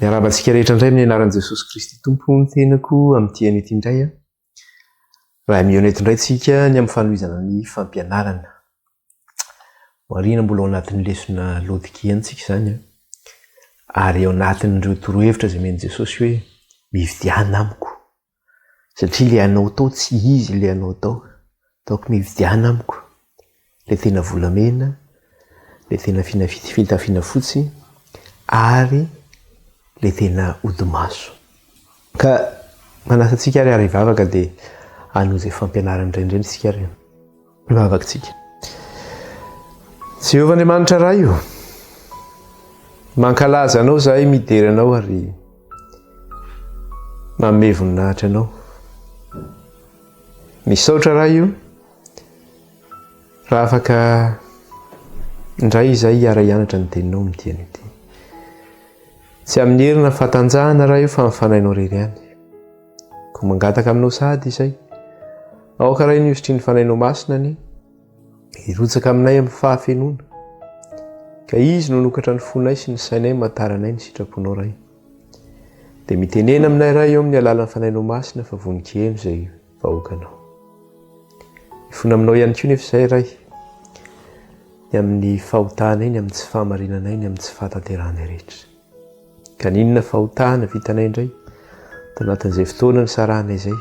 Miarabantsika rehetra indray amin'ny anaran'i Jesosy Kristy Tompo ny tenako amin'ity an'ity indray a. Raha mioneto indray tsika ny amin'ny fanovizana ny fampianarana. Marina mbola ao anatin'ny lesona Laodikia antsika izany a. Ary ao anatin'ireo torohevitra izay men'i Jesosy hoe mividiana amiko. Satria ilay anao tao tsy izy ilay anao tao. Taoko mividiana amiko. Ilay tena volamena, ilay tena fitafiana fotsy ary ilay tena odi-maso. Ka manasa antsika ary hivavaka dia hanao izay fampianarana indrindra isika ary hivavaka antsika. Jehovahandriamanitra raha io, mankalaza anao zahay midery anao ary manome voninahitra anao. Misaotra raha io, raha afaka indray izahay hiara-hianatra ny teninao amin'ity an'ity. Tsy amin'ny herina fatanjahana raha io fa mifanainao rery ihany. Ko mangataka aminao sady izay. Aoka raha iny iositry ny fanainao masina ny hirotsaka aminay amin'ny fahafenoana. Ka izy no nokatra ny fonay sy ny sainay mataranay ny sitraponao raha io. Dia mitenena aminay raha io amin'ny alalan'ny fanainao masina fa voninahitra izay vahoakanao. Ifona aminao ihany koa nefa izay raha ny amin'ny fahotana iny, amin'ny tsy fahamarinana iny, amin'ny tsy fahatanteranay rehetra. Ka ninona fahotana vitanay indray tanatin'izay fotoana ny sarahanay izay.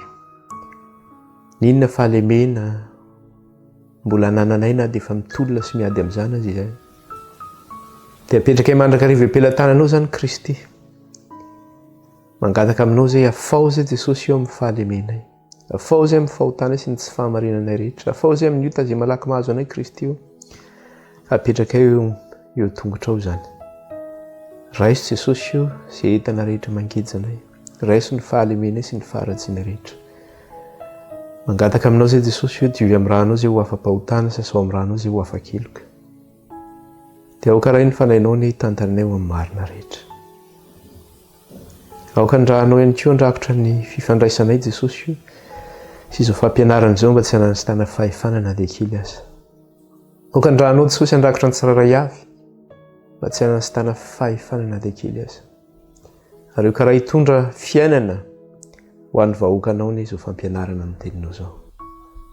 Ninona fahalemena mbola hanananay na dia efa mitolona sy miady amin'izany azy izay. Dia apetraka mandrakariva am-pelantananao izany Kristy. Mangataka aminao izay afao izay Jesosy eo amin'ny fahalemenay. Afao izay amin'ny fahotana sy ny tsy fahamarinanay rehetra. Afao izay amin'ny ota izay malaky mahazo anay Kristy eo. Apetraka eo tongotrao izany. Raiso Jesosy eo izay entana rehetra mangija anay. Raiso ny fahalemenay sy ny faharatsiana rehetra. Mangataka aminao izay Jesosy eo diovy amin'ny ranao izay ho afa-pahotana sasao amin'ny ranao izay ho afa-keloka. Dia aoka raha iny fanainao ny tantaranay ho amin'ny marina rehetra. Aoka andrahanao ihany koa andrakotra ny fifandraisanay Jesosy io. Sy izao fampianarana izao mba tsy hananastana fahefana na dia kely aza. Aoka andrahanao Jesosy andrakotra ny tsirairay avy mba tsy hananastana fahefana na dia kely aza. Ary eo raha hitondra fiainana ho an'ny vahoakanao ny izao fampianarana amin'ny teninao izao.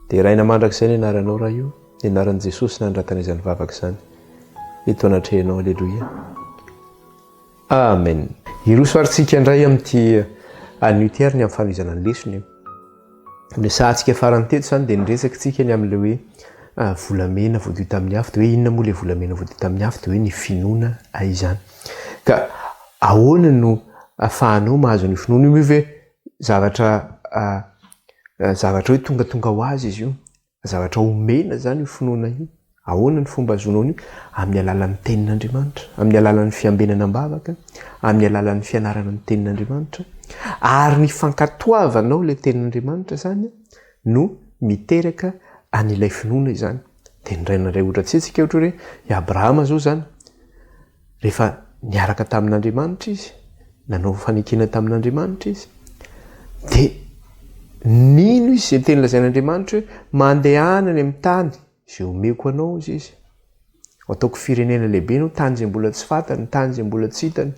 Dia raina mandrakizay ny anaranao raha io, ny anaran'i Jesosy nandratana izany vavaka izany. Eto anatrehanao, aleloia. Amen. Irosoarintsika indray amin'ity an'ity ary ny amin'ny fanovizana ny lesona. Resahantsika farany teto izany dia niresaka tsika ny amin'ilay hoe volamena voadio tamin'ny afo. Dia hoe inona moa ilay volamena voadio tamin'ny afo? Dia hoe ny finoana izany. Ka ahoana no ahafahanao mahazo ny finoana io hoe zavatra hoe tonga ho azy izy io. Zavatra omena izany io finoana io. Ahoana ny fomba azoanao io? Amin'ny alalan'ny tenin'Andriamanitra, amin'ny alalan'ny fiambenana am-bavaka, amin'ny alalan'ny fianarana ny tenin'Andriamanitra. Ary ny fankatoavanao ilay tenin'Andriamanitra izany no miteraka an'ilay finoana izany. Dia indray ohatra antsika ohatra hoe i Abrahama izao izany. Rehefa niaraka tamin'Andriamanitra izy, nanao fanekena tamin'Andriamanitra izy, dia nino izy izay teny lazain'Andriamanitra hoe mandehana any amin'ny tany izay omeko anao izy. Ataoko firenena lehibe no tany izay mbola tsy fantany, tany izay mbola tsy hitany.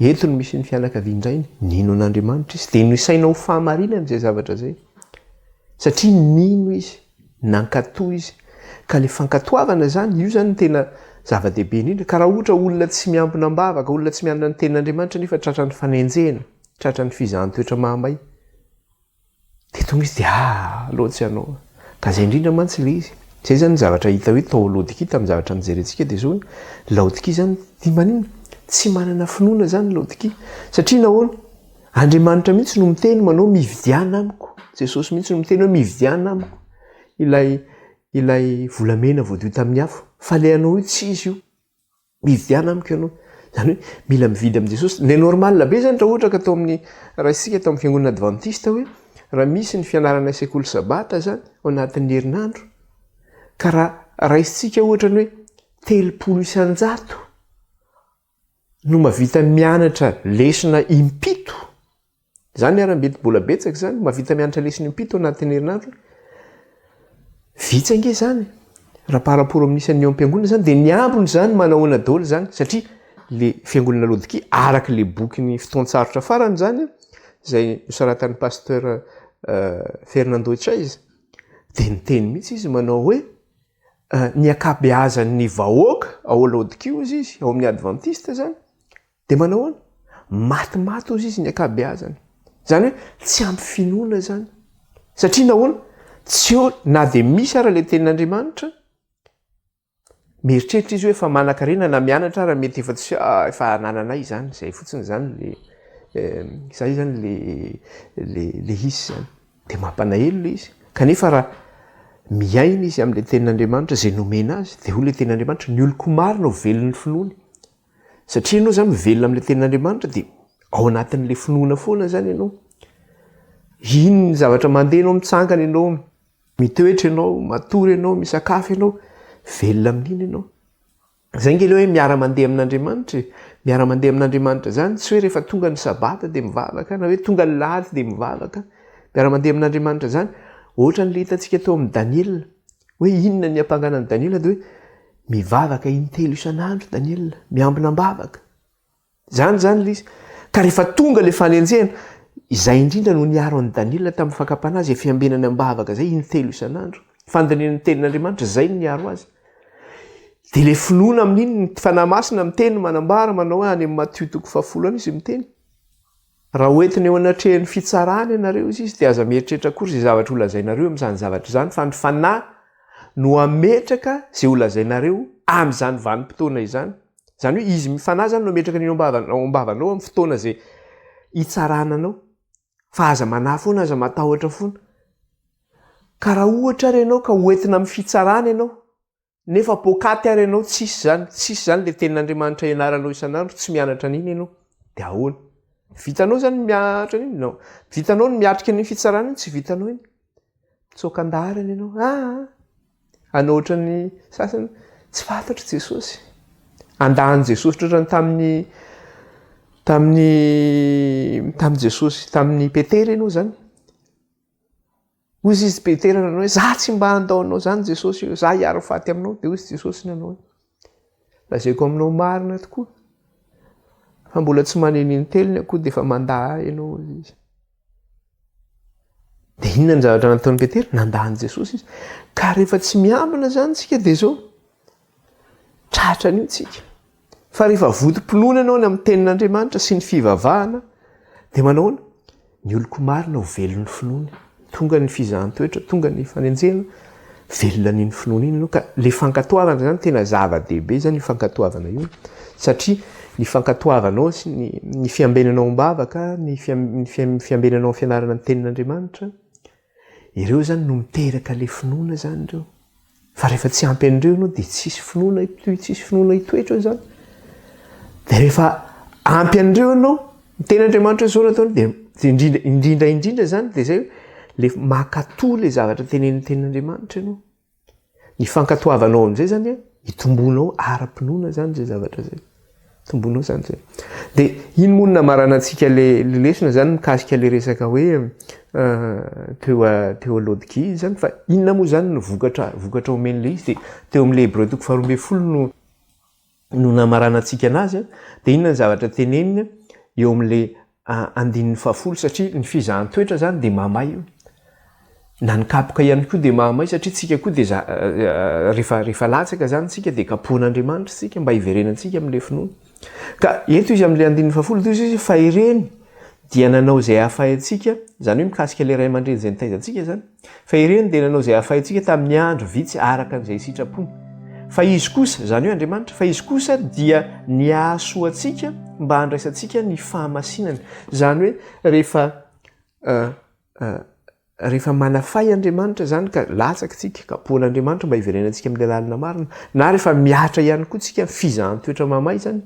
Eto no misy ny fianakaviana indray, nino an'Andriamanitra izy. Dia nisainao fahamarinana izay zavatra izay. Satria nino izy, nankatoa izy. Ka ilay fankatoavana izany, io izany tena zava-dehibe indrindra. Ka raha ohatra olona tsy miambina am-bavaka, olona tsy mianana ny tenin'Andriamanitra nefa tratra ny fanenjena, tratra ny fizahan-toetra mahamay. Dia tonga izy dia loatsy ianao. Ka izay indrindra mantsy ilay izy. Izay izany zavatra hita hoe tao Laodikia tamin'ny zavatra nijerentsika dia izao Laodikia izany dia manina tsy manana finoana izany Laodikia. Satria nahoana? Andriamanitra mihitsy no miteny manao mividiana amiko. Jesosy mihitsy no miteny hoe mividiana amiko. Ilay volamena voadio tamin'ny afo. Fa ilay anao io tsy izy io. Mividiana amiko ianao. Izany hoe mila mividy amin'i Jesosy. Ny normal be izany raha ohatra ka atao amin'ny raha isika atao amin'ny fiangonana Adventista hoe raha misy ny fianarana sekoly sabata izany ao anatin'ny herinandro. Ka raha raisitsika ohatra ny hoe 300 isan-jato no mahavita mianatra lesona impito. Izany ara-mety mbola betsaka izany, mahavita mianatra lesona impito ao anatin'ny herinandro. Vitsange izany. Raha par rapport amin'ny isan'ny eo am-piangonana izany dia ny ambony izany manahoana daholo izany satria le fiangonana Laodikia araka le boky ny fotoan-tsarotra farany zany zay nosaratany pasteur Fernando Chaiza de niteny mihitsy izy manao hoe ny akabeazan'ny vahoaka ao Laodikia ozy izy ao amin'ny adventiste zany de manao hoe matimaty ozy izy ny akabeazany zany hoe tsy ampy finoana zany satria nahoana tsy na de misy ara le tenin'Andriamanitra mieritreritra izy hoe efa manan-karena na mianatra raha mety efa tsy efa nananay zany zay fotsiny zany le zay zany le izy zany de mampalahelo le izy kanefa raha miaina izy amin'le tenin'Andriamanitra zay nomena azy de ho le tenin'Andriamanitra ny oloko maro no velon'ny finoany satria ianao zany mivelona amin'le tenin'Andriamanitra de ao anatin'le finoana foana zany ianao iny ny zavatra mandeha ianao mitsangana ianao mitoetra ianao matory ianao misakafo ianao velona amin'iny ianao zay nge le hoe miara-mandeha amin'Andriamanitra miara-mandeha amin'Andriamanitra zany tsy hoe rehefa tonga ny sabata de mivavaka na hoe tonga ny lahady de mivavaka miara-mandeha amin'Andriamanitra zany ohatra ny le hitantsika teo amin'ny Daniel hoe inona ny ampanganan'i Daniel de hoe mivavaka intelo isan'andro Daniel miambina mbavaka zany le izy ka rehefa tonga le fanenjehana izay indrindra no niaro an'i Daniel tamin'ny fakapana azy fiambenany ambavaka zay intelo isan'andro fandanian'ny tenin'Andriamanitra zay no niaro azy de le finoana amin'iny ny fanahy masina miteny manambara manao hoe any amin'ny Matthieu 10 izy miteny raha hoentiny eo anatrehan'ny fitsarana ianareo izy de aza mieritreritra kory zay zavatra holazainareo amin'izany zavatra zany fa ny fanahy no ametraka zay holazainareo amin'izany vanim-potoana izany zany hoe izy mifanahy zany no ametraka ny ambavanao amin'ny fotoana zay hitsarananao fa aza manahy foana aza matahotra foana ka raha ohatra ary ianao ka hoentina amin'ny fitsarana ianao nefa pokaty ary ianao tsisy zany le tenin'Andriamanitra ianaranao isan'andro tsy mianatra an'iny ianao de ahoana vitanao zany miatra an'iny no vitanao ny miatrika ny fitsarana iny tsy vitanao iny mitsokan-darany ianao anoatra ny sasany tsy fantatra Jesosy andahany Jesosy ohatrany tamin'ny Jesosy tamin'ny Petera ianao zany ozy izy Petera nanao hoe za tsy mba andaonao zany Jesosy za hiaro faty aminao de ozy Jesosy nanao lazaiko aminao marina tokoa fa mbola tsy maneniny telony akoho de efa mandaha ianao izy de inona ny zavatra nataon'ny Petera nandahany Jesosy izy ka rehefa tsy miambina zany tsika de zao tratra an'io tsika fa rehefa votom-pinoana ianao ny amin'ny tenin'Andriamanitra sy ny fivavahana de manaona ny oloko marina ho velon'ny finoany tonga ny fizahan-toetra tonga ny fanenjehana velona n'iny finoana iny ianao ka le fankatoavana zany tena zava-dehibe zany ny fankatoavana io satria ny fankatoavanao sy ny fiambenanao mbavaka ny fiambenanao ny fianarana ny tenin'Andriamanitra ireo zany no miteraka le finoana zany ireo fa rehefa tsy ampy an'ireo ianao de tsisy finoana hitoetra zany de rehefa ampy an'ireo ianao ny tenin'Andriamanitra zao nataony de indrindra zany de zay le makatò le zavatra tenen'ny tenin'Andriamanitra ianao ny fankatoavanao amin'izay zany hitombonao ara-pinoana zany zay zavatra zay tombonao zany zay de iny monina marana antsika le lesona zany mikasika le resaka hoe teo Laodikia zany fa inona moa zany no vokatra omen'le izy de teo amin'le Hébreu 12 no namarana antsika anazy de inona ny zavatra tenenina eo amin'le 9 satria ny fizahan-toetra zany de mamay io na ny kapoka ihany koa de mahamay satria tsika koa de rehefa latsaka zany tsika de kapoan'Andriamanitra tsika mba hiverenantsika amin'le finoana ka eto izy amin'le 9 de izy fa ireny dia nanao zay ahafahantsika zany hoe mikasika le ray aman-dreny zay nitaizantsika zany fa ireny de nanao zay ahafahantsika tamin'ny andro vitsy araka an'izay sitrapony fa izy kosa zany hoe Andriamanitra fa izy kosa dia niahasoa antsika mba handraisantsika ny fahamasinana zany hoe rehefa manafay Andriamanitra zany ka latsaka tsika kapoan'Andriamanitra mba hiverenantsika amin'ny lalana marina na rehefa miatra ihany koa tsika fizahan-toetra mamay zany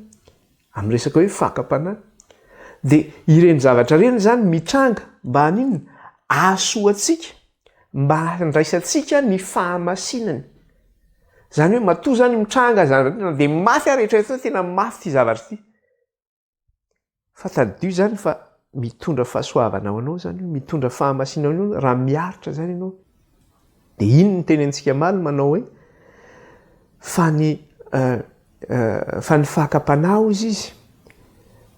amin'ny resaka hoe fakapanahy de ireny zavatra reny zany mitranga mba haninona ahasoa antsika mba handraisantsika ny fahamasinany zany hoe matoa zany mitranga zany de mafy arehetra eto tena mafy ty zavatra ty fa tadio zany fa mitondra fahasoavana ao anao zany mitondra fahamasinana anao raha miaritra zany ianao de iny ny tenentsika maly manao hoe fa ny fa ny fahakam-panahy izy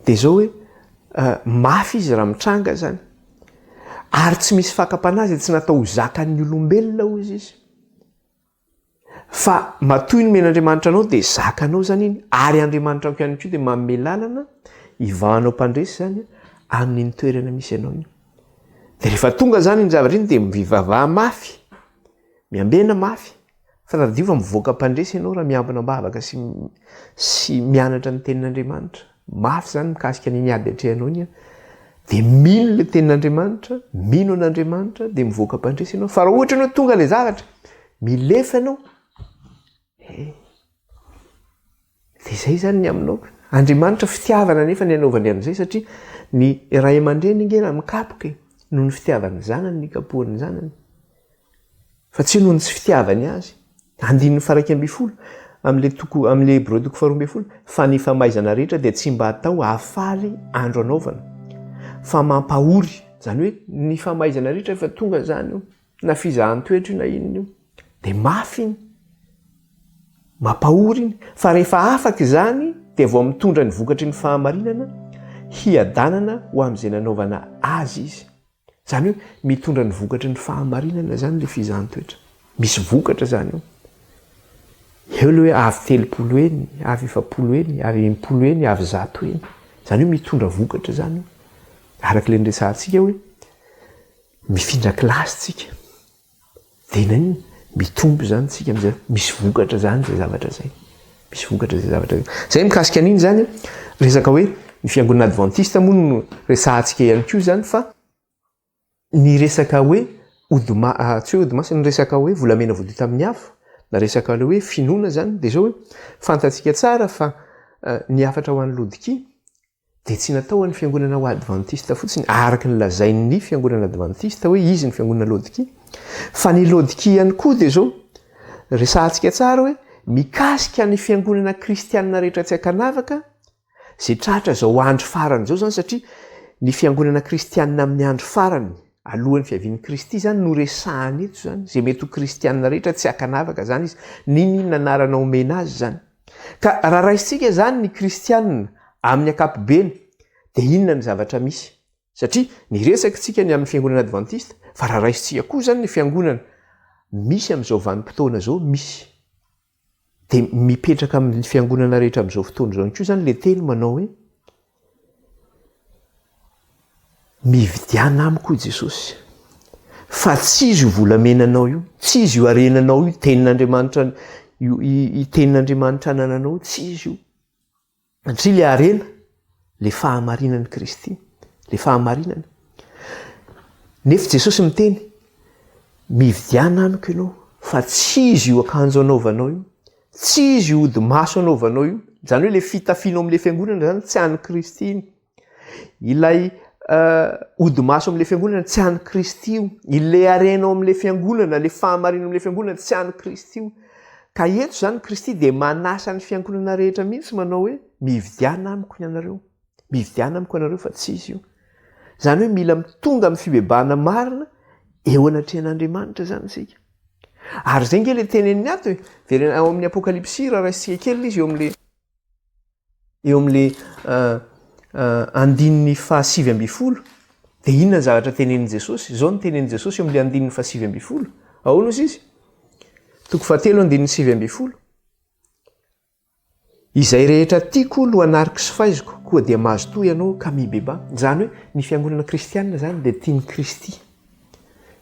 dia zao hoe mafy izy raha mitranga zany ary tsy misy fahakam-panahy zay tsy natao ho zakan'ny olombelona ozy izy fa matoy ny men'andriamanitra anao dia zakanao zany iny ary andriamanitra ko ihany koa dia manome lalana ivahanao mpandresy zany amin'iny toerana misy ianao iny dia rehefa tonga zany ny zavatra iny dia mivavaha mafy miambena mafy fa taradio fa mivoaka mpandresy ianao raha miambina mbavaka sy mianatra ny tenin'andriamanitra mafy zany mikasika n'iny ady atrehanao iny dia mino le tenin'andriamanitra mino an'andriamanitra dia mivoaka mpandresy ianao fa raha ohatra ianao tonga le zavatra milefa ianao dia zay zany ny aminao andriamanitra fitiavana nefa ny anaovany an'izay satria ny ray aman-dreny ingena mikapoka noho ny fitiavany zanany ny kapohan'ny zanany fa tsy noho ny tsy fitiavany azy andininy faraky amby folo am'le Hébreux 12 fa ny famaizana rehetra dia tsy mba atao hafaly andro anaovana fa mampahory zany hoe ny famaizana rehetra efa tonga zany io na fizahan-toetra io na inona io dia mafy iny mampahory iny fa rehefa afaka zany dia vao mitondra ny vokatry ny fahamarinana hiadanana ho amin'izay nanaovana azy izy zany hoe mitondra ny vokatry ny fahamarinana zany le fizahan-toetra misy vokatra zany io eo le hoe avy 30 eny avy 70 eny avy 80 eny avy 100 eny zany hoe mitondra vokatra zany io araka le nresantsika hoe mifindra kilasy tsika dia inany mitombo zany tsika am'zay misy vokatra zany zay zavatra zay misy vokatra zay zavatra zay mikasika an'iny zany resaka hoe ny fiangonana adventiste moa no resantsika ihany koa zany fa ny resaka hoe tsy hoe odimasy ny resaka hoe volamena voadio tamin'ny afo na resaka le hoe finoana zany dia zao hoe fantatsika tsara fa ny afatra ho an'ny lodikia dia tsy natao an'ny fiangonana ho adventiste fotsiny araka ny lazain'ny fiangonana adventiste hoe izy ny fiangonana lodikia fa ny lodikia ihany koa dia zao resantsika tsara hoe mikasika ny fiangonana kristianina rehetra tsy ankanavaka zay tratra zao andro farany zao zany satria ny fiangonana kristianina amin'ny andro farany alohan'ny fiavian'ny Kristy zany no resahany eto zany zay mety ho kristianina rehetra tsy ankanavaka zany izy ninona anarana omena azy zany ka raha raisitsika zany ny kristianina amin'ny ankapobeny dia inona ny zavatra misy satria ny resaka tsika ny amin'ny fiangonana adventiste fa raha raisitsika koa zany ny fiangonana misy amin'izao vanim-potoana zao misy dia mipetraka amin'ny fiangonana rehetra amin'izao fotoana zao koa zany le teny manao hoe mividiana amiko Jesosy fa tsy izy io volamenanao io tsy izy io arenanao io tenin'andriamanitra tenin'andriamanitra anananao tsy izy io satria le arena le fahamarinan'i Kristy le fahamarinana nefa Jesosy miteny mividiana amiko ianao fa tsy izy io akanjo anaovanao io tsy izy io odi-maso anaovanao io zany hoe le fitafianao amin'le fiangonana zany tsy an'ny Kristy iny ilay odi-maso amin'le fiangonana tsy an'ny Kristy io ile arenao amin'le fiangonana le fahamarinana amin'le fiangonana tsy an'ny Kristy io ka eto zany Kristy dia manasa ny fiangonana rehetra mihitsy manao hoe mividiana amiko ianareo mividiana amiko ianareo fa tsy izy io zany hoe mila mitonga amin'ny fibebahana marina eo anatrehan'Andriamanitra zany sika ary zay nge le teneniny ato verina ao amin'ny apokalipsy raha raisitsika kely izy eo amin'le andininy 7:20 dia inona ny zavatra tenenin' Jesosy zao ny tenenin' Jesosy eo amin'le andininy 7:20 ahoana izy izy 7:20 izay rehetra tiako lo anariko sy faiziko koa dia mahazo toy ianao ka mibeba zany hoe ny fiangonana kristianina zany dia tiany Kristy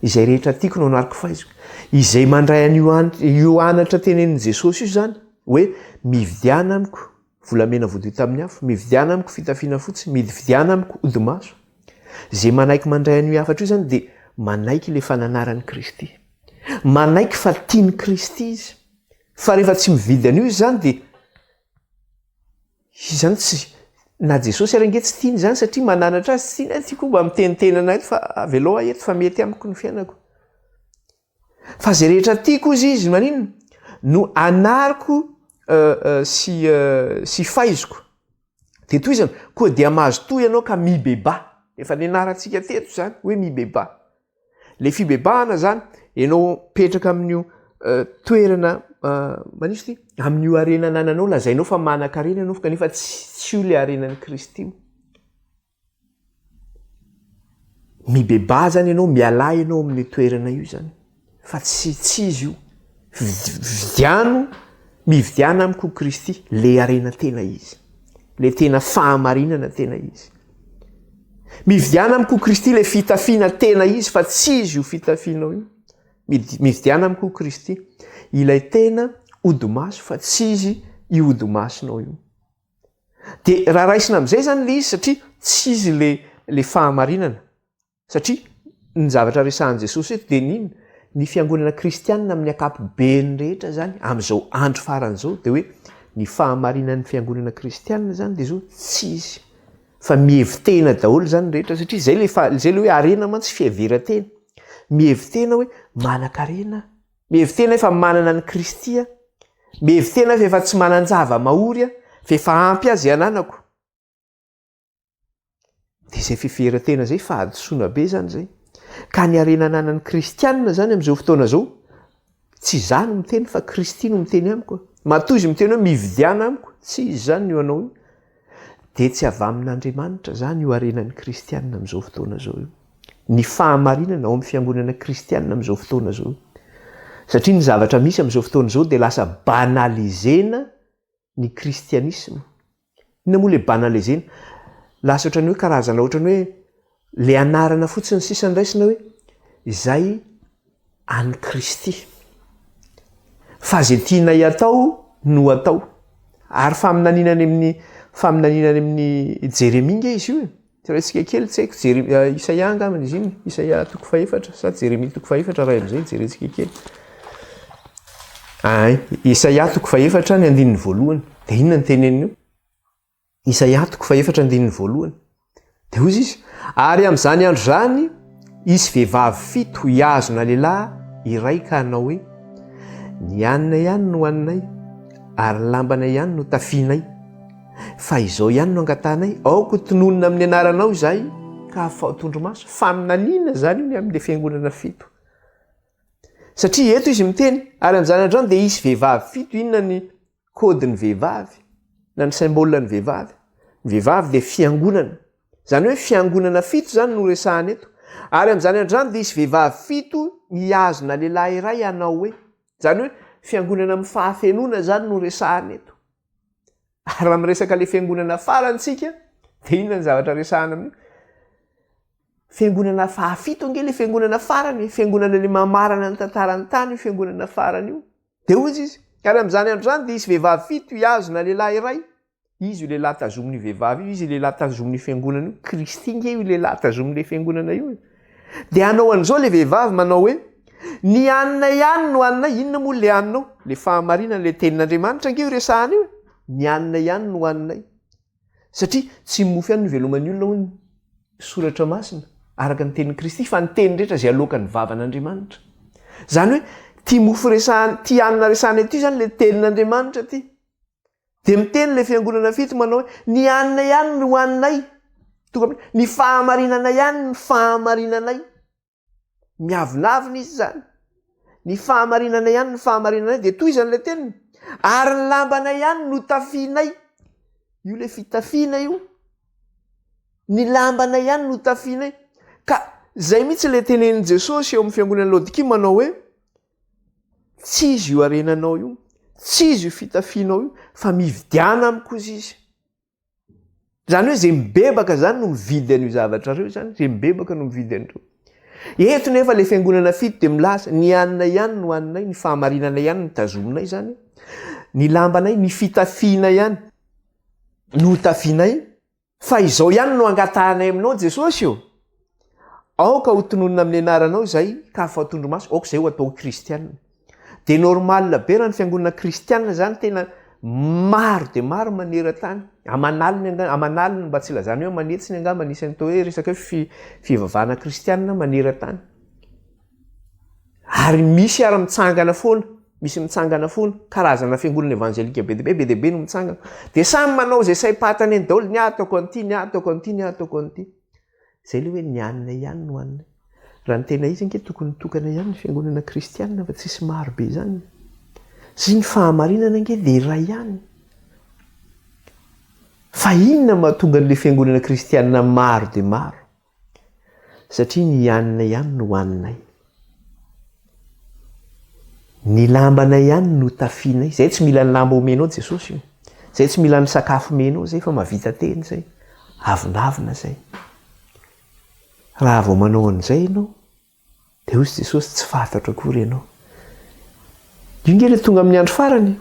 izay rehetra tiako no anariko faiziko izay mandray an'io anatra tenenin' Jesosy io zany hoe mividiana amiko volamena voadio tamin'ny afo mividiana amiko fitafiana fotsy mividiana amiko odi-maso zay manaiky mandray an'io afatra io zany dia manaiky le fananaran'i Kristy manaiky fa tiany Kristy izy fa rehefa tsy mividy an'io izy zany dia izy zany tsy na Jesosy arange tsy tiany zany satria mananatra azy tsy tiany tiako mba mitenitenana eto fa avy aloha eto fa mety amiko ny fiainako fa zay rehetra tiako izy maninona no anariko sy faiziko dia toy izany koa dia mahazo toy ianao ka mibeba efa nianarantsika teto zany hoe mibeba le fibebahana zany ianao petraka amin'io toerana manisy ty amin'io arena nananao lazainao fa manan-karena ianao kanefa tsy io le arenan'ny Kristy io. Mibeba zany ianao, miala ianao amin'ny toerana io zany fa tsy izy io. Mividiana amiko Kristy le arena tena izy, le tena fahamarinana tena izy. Mividiana amiko Kristy le fitafiana tena izy fa tsy izy io fitafianao io. Mividiana amiko Kristy ilay tena odi-maso fa tsy izy io odi-masonao io. De raha raisina am'izay zany le izy satria tsy izy le fahamarinana. Satria ny zavatra resahan Jesosy eto de nino? Ny fiangonana kristianina amin'ny ankapobeny rehetra zany am'izao andro faran'izao de hoe ny fahamarinan'ny fiangonana kristianina zany de zao tsy izy. Fa mihevitena daholo zany rehetra satria zay le hoe arena mantsy fiheveran-tena. Mihevitena hoe manan-karena, mihevitena efa manana ny Kristy, mihevitena efa tsy manan-java mahory, efa ampy azy ananako. De zay fiheveran-tena zay fahadisoana be zany zay. Ka ny arena ananan'ny kristianina zany am'izao fotoana zao tsy za no miteny fa Kristy no miteny amiko. Matoa izy miteny hoe mividiana amiko, tsy izy zany io anao io. De tsy avy amin'Andriamanitra zany io arenan'ny kristianina am'izao fotoana zao io. Ny fahamarinana ao amin'ny fiangonana kristianina am'izao fotoana zao. Satria ny zavatra misy am'izao fotoana zao de lasa banalisena ny kristianisme. Inona moa le banalisena? Lasa ohatran'ny hoe karazana ohatran'ny hoe le anarana fotsiny sisa ndraisina hoe izay any Kristy. Fa zay tianay atao no atao. Ary faminaninany amin'ny Jeremia izy io. Tiraitsika kely tsy haiko Isaia angambany izy iny, Isaia 4 sa Jeremia 4 raha am'izay jerentsika kely. Isaia 4 ny andininy voalohany. De inona ny teneniny io? Isaia 4:1. De hoy izy, ary am'izany andro zany isy vehivavy fito hiazona lehilahy iray ka hanao hoe ny anina ihany no haninay ary ny lambana ihany no tafianay. Fa izao ihany no angatanay, aoko tononona amin'ny anaranao izahay ka afao tondromaso. Faminaniana zany io amin'le fiangonana fito. Satria eto izy miteny, ary am'izany andro zany de isy vehivavy fito. Inona ny kôdiny vehivavy? Na ny symbole ny vehivavy? Ny vehivavy de fiangonana. Zany hoe fiangonana fito zany no resahana eto. Ary am'izany andro zany de isy vehivavy fito hiazona lehilahy iray hanao hoe. Zany hoe fiangonana amin'ny fahafenona zany no resahana eto. Ary raha miresaka le fiangonana farantsika, de inona ny zavatra resahana amin'io? Fiangonana fahafito ange le fiangonana farany, fiangonana le mamarana ny tantaran'ny tany io fiangonana farany io. De hoy izy, ary am'izany andro zany de isy vehivavy fito hiazona lehilahy iray. Izy io lehilahy tazomin'ny vehivavy io, izy lehilahy tazomin'ny fiangonana io. Kristy nge io lehilahy tazomin'le fiangonana io. De hanao an'izao le vehivavy manao hoe ny anina ihany no haninay. Inona moa le haninao? Le fahamarinana le tenin'Andriamanitra nge io resahana io. Ny anina ihany no haninay. Satria tsy mofy ihany no veloman'ny olona hoy ny soratra masina araka ny tenin'i Kristy, fa ny teny rehetra zay aloka ny vavan'Andriamanitra. Zany hoe tia mofo resahana, tia hanina resahana ety zany le tenin'Andriamanitra ty. De miteny le fiangonana fito manao hoe ny hanina ihany no haninay. Ny fahamarinana ihany ny fahamarinanay. Miavinavina izy zany. Ny fahamarinana ihany ny fahamarinanay. De toy izany le teniny. Ary ny lambana ihany no tafianay. Io le fitafiana io. Ny lambana ihany no tafianay. Ka zay mihitsy le tenenin' Jesosy eo amin'ny fiangonana Laodikia manao hoe tsy izy io arenanao io, tsy izy io fitafianao io, fa mividiana amiko izy. Zany hoe zay mibebaka zany no mividy an'io zavatra reo zany, zay mibebaka no mividy an'ireo. Eto nefa le fiangonana fito de milasa ny anina ihany no haninay, ny fahamarinana ihany no tazominay zany. Ny lambanay, ny fitafiana ihany no tafianay. Fa izao ihany no angatahanay aminao Jesosy io. Aoka ho tononona amin'ny anaranao zay ka afao tondromaso, aoka zay ho atao kristianina. De normal be raha ny fiangonana kristianina zany tena maro de maro maneran-tany. Amanalina mba tsy lazany hoe manetsiny angamba anisany atao hoe resaka hoe fivavahana kristianina maneran-tany. Ary misy ara-mitsangana foana, misy mitsangana foana, karazana fiangonana evangelika be dia be no mitsangana. De samy manao zay saim-patany eny daholo, ny ataoko an'ity, ny ataoko an'ity, ny ataoko an'ity. Zay le hoe ny hanina ihany no hanina. Raha ny tena izy ange tokony tokana ihany ny fiangonana kristianina fa tsisy maro be zany. zy ny fahamarinana nge dia iray ihany. Fa inona mahatonga an'ilay fiangonana kristianina maro dia maro? Satria ny ianina ihany no hoaninay, ny lambanay ihany no tafianay. Zay tsy mila ny lamba omenao Jesosy io, zay tsy mila ny sakafo menao zay, fa mavita teny zay, avinavina zay. Raha vao manao an'izay ianao dia hozy Jesosy tsy fantatra akory ianao. Io nge le tonga amin'ny andro farany,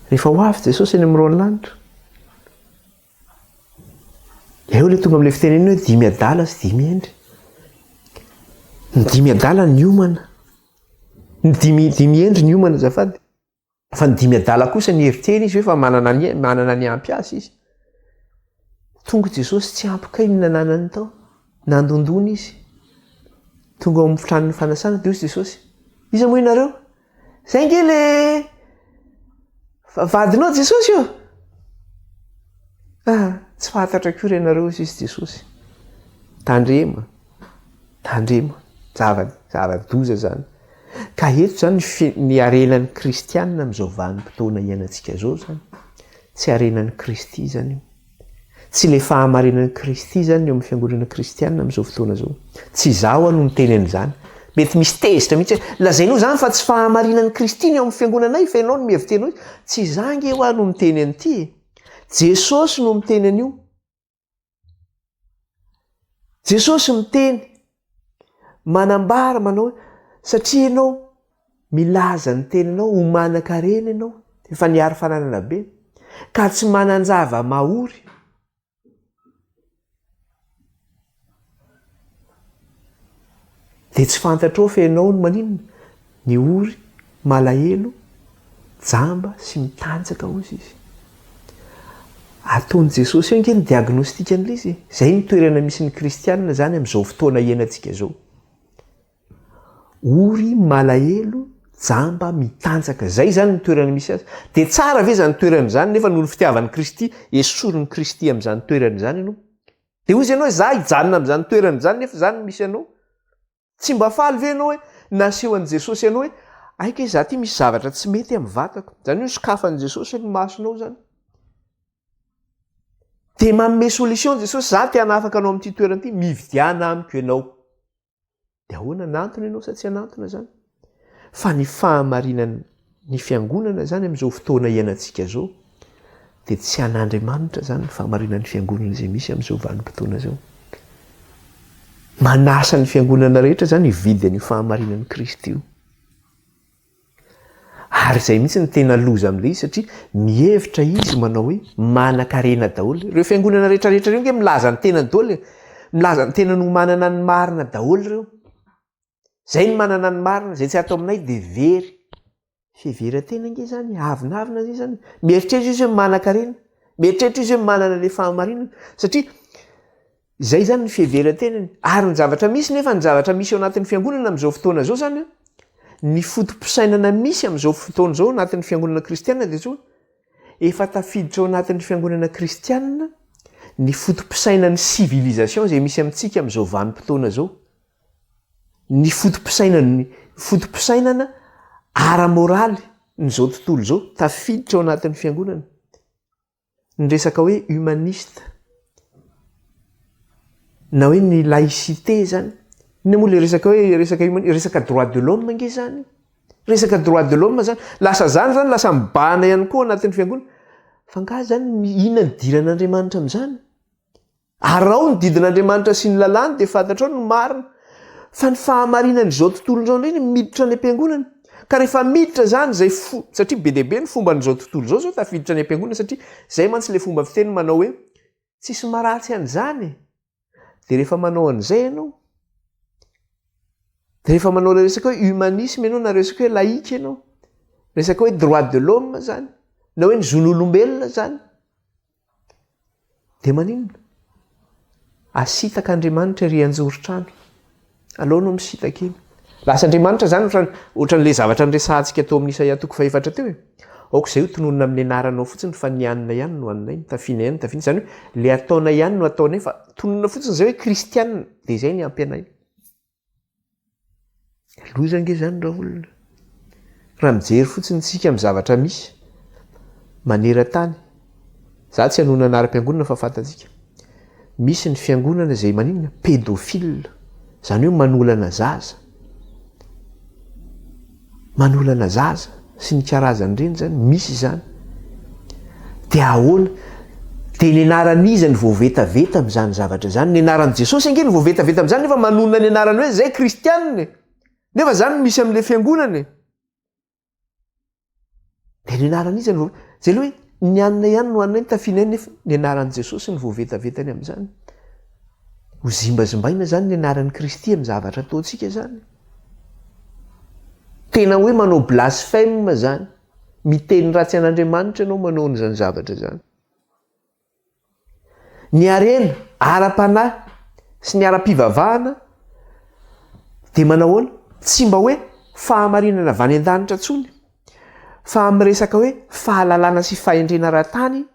rehefa ho avy Jesosy any amin'ny roan'lanitra, eo le tonga amin'ilay fiteneniny hoe 5 adala sy 5 endry. Ny 5 adala ny omana, ny 5 endry ny omana zafady, fa ny 5 adala kosa ny heritreny izy hoe fa manana ny ampy azy izy. Tonga Jesosy tsy ampy ny nananany tao, nandondony izy. Tonga ao amin'ny fitran'ny fanasana dia hozy Jesosy, iza moa ianareo? Zay nge le vadinao Jesosy io? Tsy fantatra akory ianareo izy Jesosy. Tandrema, zava-doza zany. Ka eto zany ny arenan'ny kristianina amin'izao vanim-potoana iainantsika zao zany. Tsy arenan'ny Kristy zany io. Tsy le fahamarinan'ny Kristy zany eo amin'ny fiangonana kristianina amin'izao fotoana zao. Tsy izaho no miteny an'izany. Mety misy tezitra mihitsy lazainao zany fa tsy fahamarinan'ny Kristy eo amin'ny fiangonanay fa ianao no mihevitenao. Tsy izaho nge ho no miteny an'ity. Jesosy no miteny an'io. Jesosy miteny manambara manao satria ianao milaza ny teninao ho manan-karena ianao, efa niary fananana be, ka tsy manan-java mahory. Dia tsy fantatrao fa ianao no maninona? Ny ory, malahelo, jamba sy mitanjaka hozy izy. Ataon'i Jesosy eo nge ny diagnostikany izy. Zay ny toerana misy ny kristianina zany amin'izao fotoana iainantsika zao. Ory, malahelo, jamba, mitanjaka. Zay zany ny toerana misy azy. Dia tsara ve zany toerana zany nefa noho ny fitiavan'ny Kristy, esorin'ny Kristy amin'izany toerana zany ianao. Dia hozy ianao za hijanona amin'izany toerana zany nefa zany misy ianao. Tsy mba faly ve ianao hoe naseho an'i Jesosy ianao hoe aika za ty misy zavatra tsy mety amin'ny vatako. Zany hoe sokafan'i Jesosy ny masonao zany. Dia manome solution Jesosy, za te hanafaka anao amin'ity toerana ity, mividiana amiko ianao. Dia ahoana nantona ianao sa tsy hanantona zany? Fa ny fahamarinana ny fiangonana zany amin'izao fotoana iainantsika zao dia tsy an'Andriamanitra zany ny fahamarinan'ny fiangonana izay misy amin'izao vanim-potoana zao. Manasa ny fiangonana rehetra zany hividy an'io fahamarinan'ny Kristy io. Ary izay mihitsy ny tena loza amin'ilay izy satria mihevitra izy manao hoe manan-karena daholo. Ireo fiangonana rehetrarehetra ireo nge milaza ny tenany daholo, milaza ny tenany ho manana ny marina daholo ireo. Zay ny manana ny marina, zay tsy atao aminay dia very. Fiheveran-tena nge zany, avinavina zay zany. Mieritreritra izy hoe manan-karena, mieritreritra izy hoe manana ilay fahamarinana satria zay zany ny fiheveran-tenany. Ary ny zavatra misy nefa ny zavatra misy ao anatin'ny fiangonana amin'izao fotoana zao zany, ny fotom-pisainana misy amin'izao fotoana zao anatin'ny fiangonana kristianina dia zao efa tafiditra ao anatin'ny fiangonana kristianina ny fotom-pisainan'ny civilisation izay misy amintsika amin'izao vanim-potoana zao. Ny fotom-pisainana ara-moraly n'izao tontolo zao tafiditra ao anatin'ny fiangonana. Ny resaka hoe humaniste na hoe ny laïcité zany. Ina moa le resaka droit de l'homme nge zany. Resaka droit de l'homme zany lasa lasa mibahana ihany koa anatin'ny fiangonana. Fa nga zany inona ny diran'Andriamanitra amin'izany? Arao ny didin'Andriamanitra sy ny lalàny dia fantatrao no marina. Fa ny fahamarinan'izao tontolo izao indrindra miditra ny am-piangonana. Ka rehefa miditra zany zay satria be deaibe ny fomba n'izao tontolo zao tafiditra ny am-piangonana satria zay mantsy le fomba fiteny manao hoe tsisy maratsy an'izany. Dia rehefa manao an'izay ianao, dia rehefa manao resaka hoe humanisme ianao na resaka hoe laïque ianao, resaka hoe droit de l'homme zany na hoe ny zon'olombelona zany, dia maninona? Asitaka Andriamanitra ery anjoron-trano. Alohanao misitaka iny. Lasa Andriamanitra zany ohatran'ilay zavatra niresahantsika tao amin'ny Isaia 4 teo e. Aoka izay ho tononona amin'ny anaranao fotsiny fa ny anina ihany no aninay, tafiana ihany tafiana. Zany hoe le ataonay ihany no ataonay fa tononona fotsiny izay hoe kristianina dia izay ny ampy anay. Loza nge zany raha olona. raha mijery fotsiny tsika amin'ny zavatra misy maneran-tany. Za tsy hanona anaram-piangonana fa fantatsika. Misy ny fiangonana izay maninona pédophile, zany hoe manolana zaza. Manolana zaza sy ny karazany ireny zany misy zany. Dia ahoana? Dia ny anaran'iza ny voavetaveta amin'izany zavatra zany? Ny anaran'i Jesosy ange ny voavetaveta amin'izany nefa manonona ny anarany hoe zay kristianina. Nefa zany misy amin'ilay fiangonana. Dia ny anaran'iza ny zay hoe ny anona ihany no anay tafiana nefa ny anaran'i Jesosy ny voavetavetany amin'izany. Ho zimbazimbaina zany ny anaran'ny Kristy amin'ny zavatra ataontsika zany. Tena hoe manao blasphème zany. Miteny ratsy an'Andriamanitra ianao manao an'izany zavatra zany. Ny arena, ara-panahy sy ny ara-pivavahana dia manao ahoana? Tsy mba hoe fahamarinana avy any an-danitra intsony, fa amin'ny resaka hoe fahalalana sy fahendrena ara-tany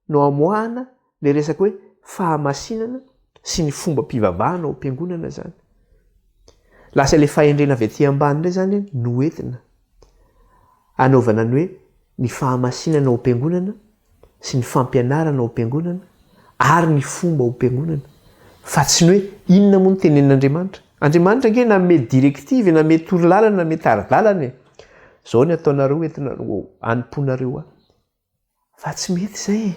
no amoahana le resaka hoe fahamasinana sy ny fomba pivavahana ao am-piangonana zany. Lasa ilay fahendrena avy aty ambany indray zany no entina anaovana ny hoe ny fahamasinana ao am-piangonana sy ny fampianarana ao am-piangonana ary ny fomba ao am-piangonana. Fa tsy ny hoe inona moa no tenenin'Andriamanitra. Andriamanitra ange na mety direktivy, na mety torolalana, na mety aridalana. Zao ny ataonareo entina anomponareo. Fa tsy mety zay.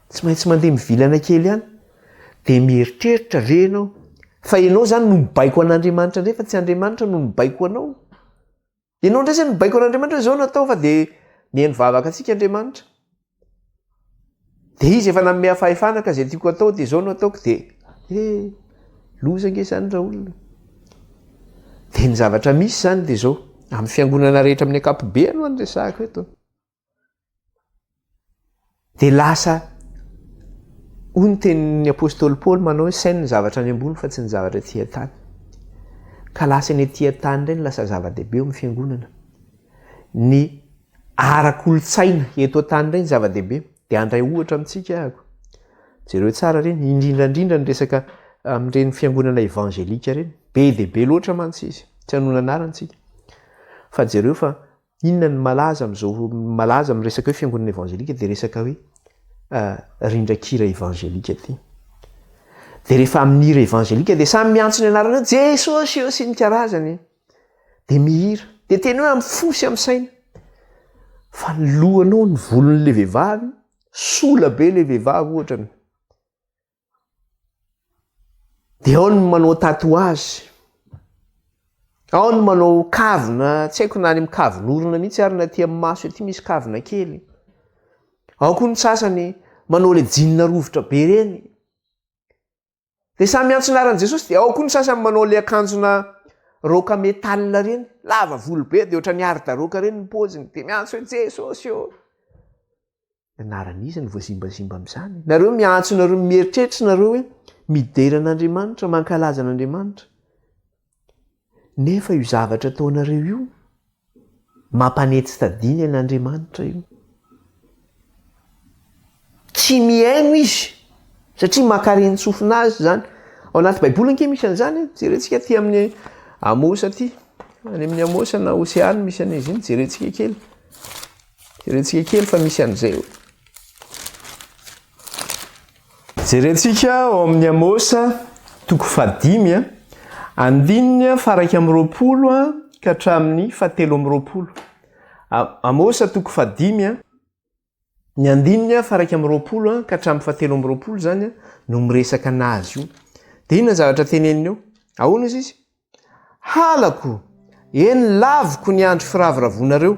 Tsy maintsy mandeha mivilana kely ihany. Dia mieritreritra ve ianao? Fa ianao zany no mibaiko an'Andriamanitra indray fa tsy Andriamanitra no mibaiko anao. Ianao indray zany mibaiko an'Andriamanitra zao natao fa dia mihaino vavaka antsika Andriamanitra. Dia izy efa nanome fahefana ka izay tiako atao dia zao no ataoko dia loza ange zany raha olona. Dia ny zavatra misy zany dia zao amin'ny fiangonana rehetra amin'ny ankapobeny no andresahako eto. Dia lasa hoy ny tenin'ny apôstôly Paoly manao hoe sainy ny zavatra any ambony fa tsy ny zavatra aty an-tany. Ka lasa ny aty an-tany indray no lasa zava-dehibe eo amin'ny fiangonana. Ny ara-kolotsaina eto an-tany indray ny zava-dehibe. Dia andray ohatra amintsika ahako. Jereo tsara reny, indrindrandrindra ny resaka amin'ireny fiangonana evangelika reny. Be dia be loatra mantsy izy. Tsy hanona anarantsika. Fa jereo fa inona ny malaza amin'izao malaza amin'ny resaka hoe fiangonana evangelika dia resaka hoe rindran-kira evangelika ty. Dia rehefa amin'ny hira evangelika dia samy miantso ny anarana Jesosy eo sy ny karazany. Dia mihira. Dia tena hoe amin'ny fo sy amin'ny saina. Fa ny lohanao ny volon'ilay vehivavy, sola be ilay vehivavy ohatrany. Dia ao ny manao tatouage. Ao ny manao kavina, tsy haiko na any amin'ny kavin'orona mihitsy ary na aty amin'ny maso ety misy kavina kely. Ao koa ny sasany manao ilay jean rovitra be reny. Dia samy miantso anaran'i Jesosy. Dia ao koa ny sasany manao ilay akanjona roka métal reny, lava volo be dia ohatran'ny arda-roka reny ny paoziny. Dia miantso hoe Jesosy eo. Anaran'iza ny voazimbazimba amin'izany? Nareo miantso, nareo mieritreritra nareo hoe midera an'Andriamanitra, mankalaza an'Andriamanitra. Nefa io zavatra ataonareo io mampanety tadiny an'Andriamanitra io. Tsy mihaino izy satria makareny tsofina azy zany. Ao anaty baiboly anke misy an'izany. Jerentsika aty amin'ny Amosa aty. Any amin'ny Amosa na Oseany misy an'izy iny. Jerentsika kely. Jerentsika kely fa misy an'izay eo. Jerentsika ao amin'ny Amosa toko 5 andininy faraka amin'ny 20 ka hatramin'ny 7 Amosa toko 5 ny andininy faraka amin'ny 20 ka hatramin'ny 7 zany no miresaka anazy io. Dia inona zavatra teneniny eo? Ahoana izy? Halako, eny laviko ny andro firavoravonareo,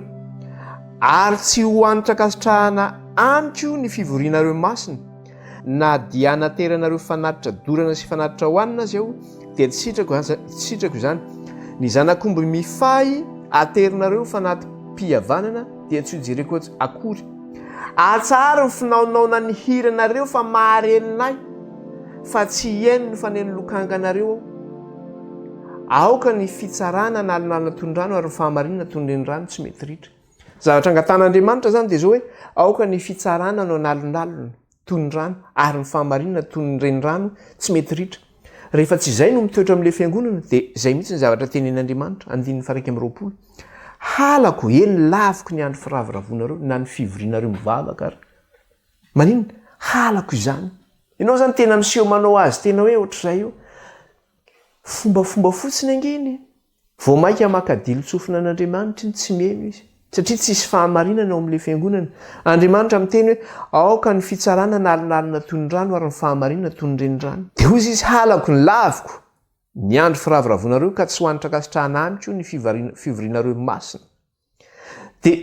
ary tsy ho anitra-kasitrahana amiko ny fivorianareo masina, na dia anateranareo fanatitra dorana sy fanatitra hohanina azy aho, dia tsy sitrako izany. Ny zanakomby mifay aterinareo fanatim-pihavanana dia tsy hojereko akory. Atsara ny finaonaona ny hiranareo fa mahareninay, fa tsy hiaino ny faneno lokanganareo. Aoka ny fitsarana nalonalona toy ny rano ary ny fahamarinana toy ny renirano tsy mety ritra. Zavatra angatan'Andriamanitra zany dia zao hoe aoka ny fitsarana no nalonalona toy ny rano ary ny fahamarinana toy ny renirano tsy mety ritra. Rehefa tsy izay no mitoetra amin'ilay fiangonana dia izay mihitsy ny zavatra tenenin'Andriamanitra. Andininy faraka amin'ny 20. halako eny laviko ny andro firavoravonareo na ny fivorianareo mivavaka ary manino halako izany ianao zany tena miseho manao azy tena hoe ohatr'izay io fombafomba fotsiny angeny vao mainka makadilo tsofina an'Andriamanitra iny tsy meno izy satria tsisy fahamarinana ao amin'ilay fiangonana. Andriamanitra miteny hoe aoka ny fitsarana nalinalina toy ny rano ary ny fahamarinana toy ny renirano. Dia hozy izy halako ny laviko ny andro firavoravonareo ka tsy hoanitra kasitrahana amiko io ny fivorianareo masina. Dia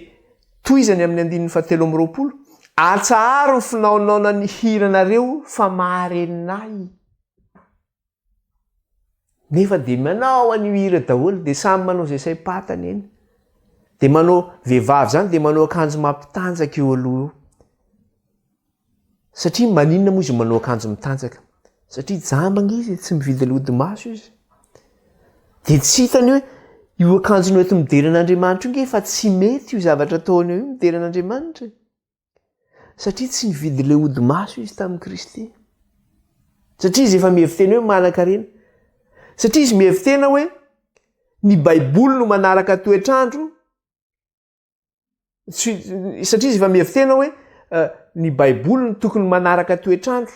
toizany amin'ny 7:20 atsaharo ny finaonaona ny hiranareo fa mahareninay. Nefa dia manao an'io hira daholo dia samy manao izay saim-patany eny. Dia manao vehivavy zany dia manao akanjo mampitanjaka eo aloha eo. Satria maninona moa izy manao akanjo mitanjaka? Satria jambanga izy tsy mividy lodi-maso izy. Dia tsy hitany hoe io akanjo no eto mideran'Andriamanitra io nge fa tsy mety io zavatra ataony io mideran'Andriamanitra. Satria tsy nividy le odi-maso izy tamin'i Kristy. Satria izy efa mihevitena hoe manan-karena. Satria izy mihevitena hoe ny Baiboly no manaraka toetrandro. Satria izy efa mihevitena hoe ny Baiboly no tokony manaraka toetrandro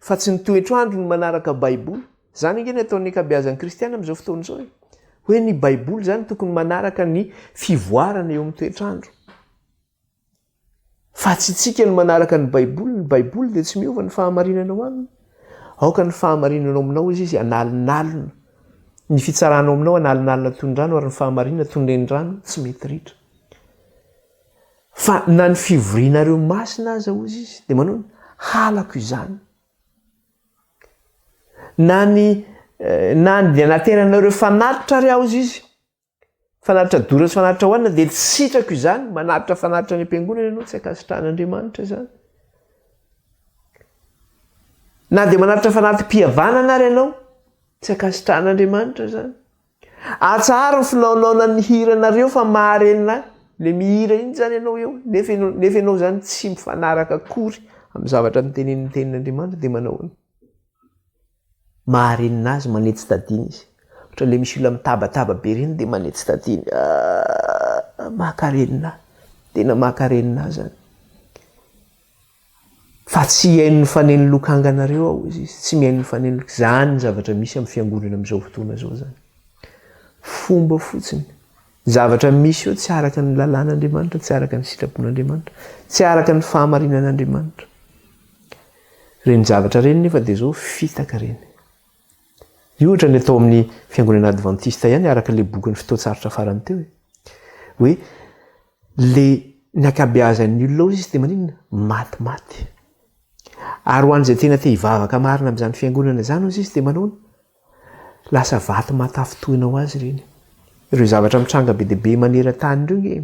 fa tsy ny toetrandro no manaraka Baiboly. Zany angeny ataon'ny ankabeazan'ny kristiana amin'izao fotoana izao hoe ny Baiboly zany tokony manaraka ny fivoarana eo amin'ny toetrandro. Fa tsy tsika no manaraka ny Baiboly dia tsy miova ny fahamarinanao aminy. Aoka ny fahamarinanao aminao izy analinalina. Ny fitsaranao aminao analinalina toy ny rano ary ny fahamarinana toy ny renirano tsy mety ritra. Fa na ny fivorianareo masina aza hozy izy dia manao halako izany. Na dia nateranareo fanatitra ary aho izy fanatitra dora sy fanatitra hoanina dia tsy sitrako izany manatitra fanatitra ny am-piangonana ianao tsy akasitrahan'Andriamanitra zany. Na dia manatitra fanatim-pihavanana ary ianao tsy akasitrahan'Andriamanitra zany. Atsaharo ny finaonaona ny hiranareo fa maharenina le mihira iny zany ianao eo nefa ianao zany tsy mifanaraka akory amin'ny zavatra nitenen'ny tenin'Andriamanitra dia manao maharenina azy manetsy tadiny izy. Ohatra le misy olona mitabataba be reny dia manetsy tadiny. Makarenina tena makarenina zany. Fa tsy hain'ny faneny lokanganareo ao izy tsy mihain'ny faneny zany ny zavatra misy amin'ny fiangonana amin'izao fotoana zao zany. Fomba fotsiny zavatra misy eo tsy araka ny lalàn'Andriamanitra, tsy araka ny sitrapon'Andriamanitra, tsy araka ny fahamarinan'Andriamanitra. Reny zavatra reny nefa dia zao fitaka reny. Io ohatra ny atao amin'ny fiangonana adventista ihany araka le boky ny fitoatsarotra farany teo hoe le ny ankabeazan'ny olona ao izy dia maninona matimaty. Ary ho an'izay tena te hivavaka marina amin'izany fiangonana zany izy dia manao lasa vaty matafitoina ho azy reny. Ireo zavatra mitranga be dia be maneran-tany ireo nge.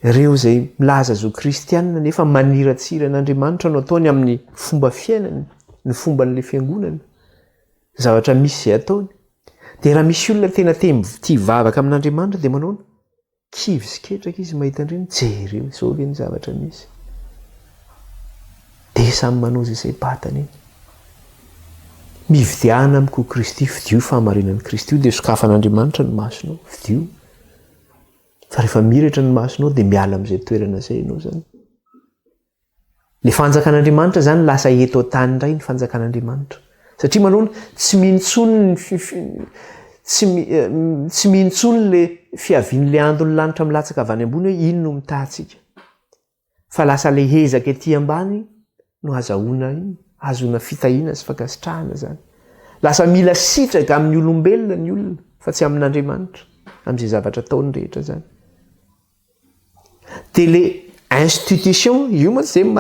Ireo izay milaza zo kristianina nefa maniratsira n'Andriamanitra no ataony amin'ny fomba fiainany, ny fomba n'ilay fiangonana. Zavatra misy izay ataony. Dia raha misy olona tena tia hivavaka amin'Andriamanitra dia manao kivy sy ketraka izy mahita an'ireny jereo izao ve ny zavatra misy. Dia samy manao izay saim-patany iny. Mividiana amiko Kristy fidio fahamarinan'i Kristy io dia sokafan'Andriamanitra ny masonao fidio. Fa rehefa miratra ny masonao dia miala amin'izay toerana izay ianao zany. Ny fanjakan'Andriamanitra zany lasa eto an-tany indray ny fanjakan'Andriamanitra. Satria manao tsy mihintsony le fiavian'le andon'ny lanitra milatsaka avy any ambony hoe ino no mitahantsika. Fa lasa le hezaka ety ambany no azahoana iny. Azona fitahiana sy fankasitrahana zany. Lasa mila sitraka amin'ny olombelona ny olona fa tsy amin'Andriamanitra amin'izay zavatra ataony rehetra zany. Dia le institution io moa tsy izay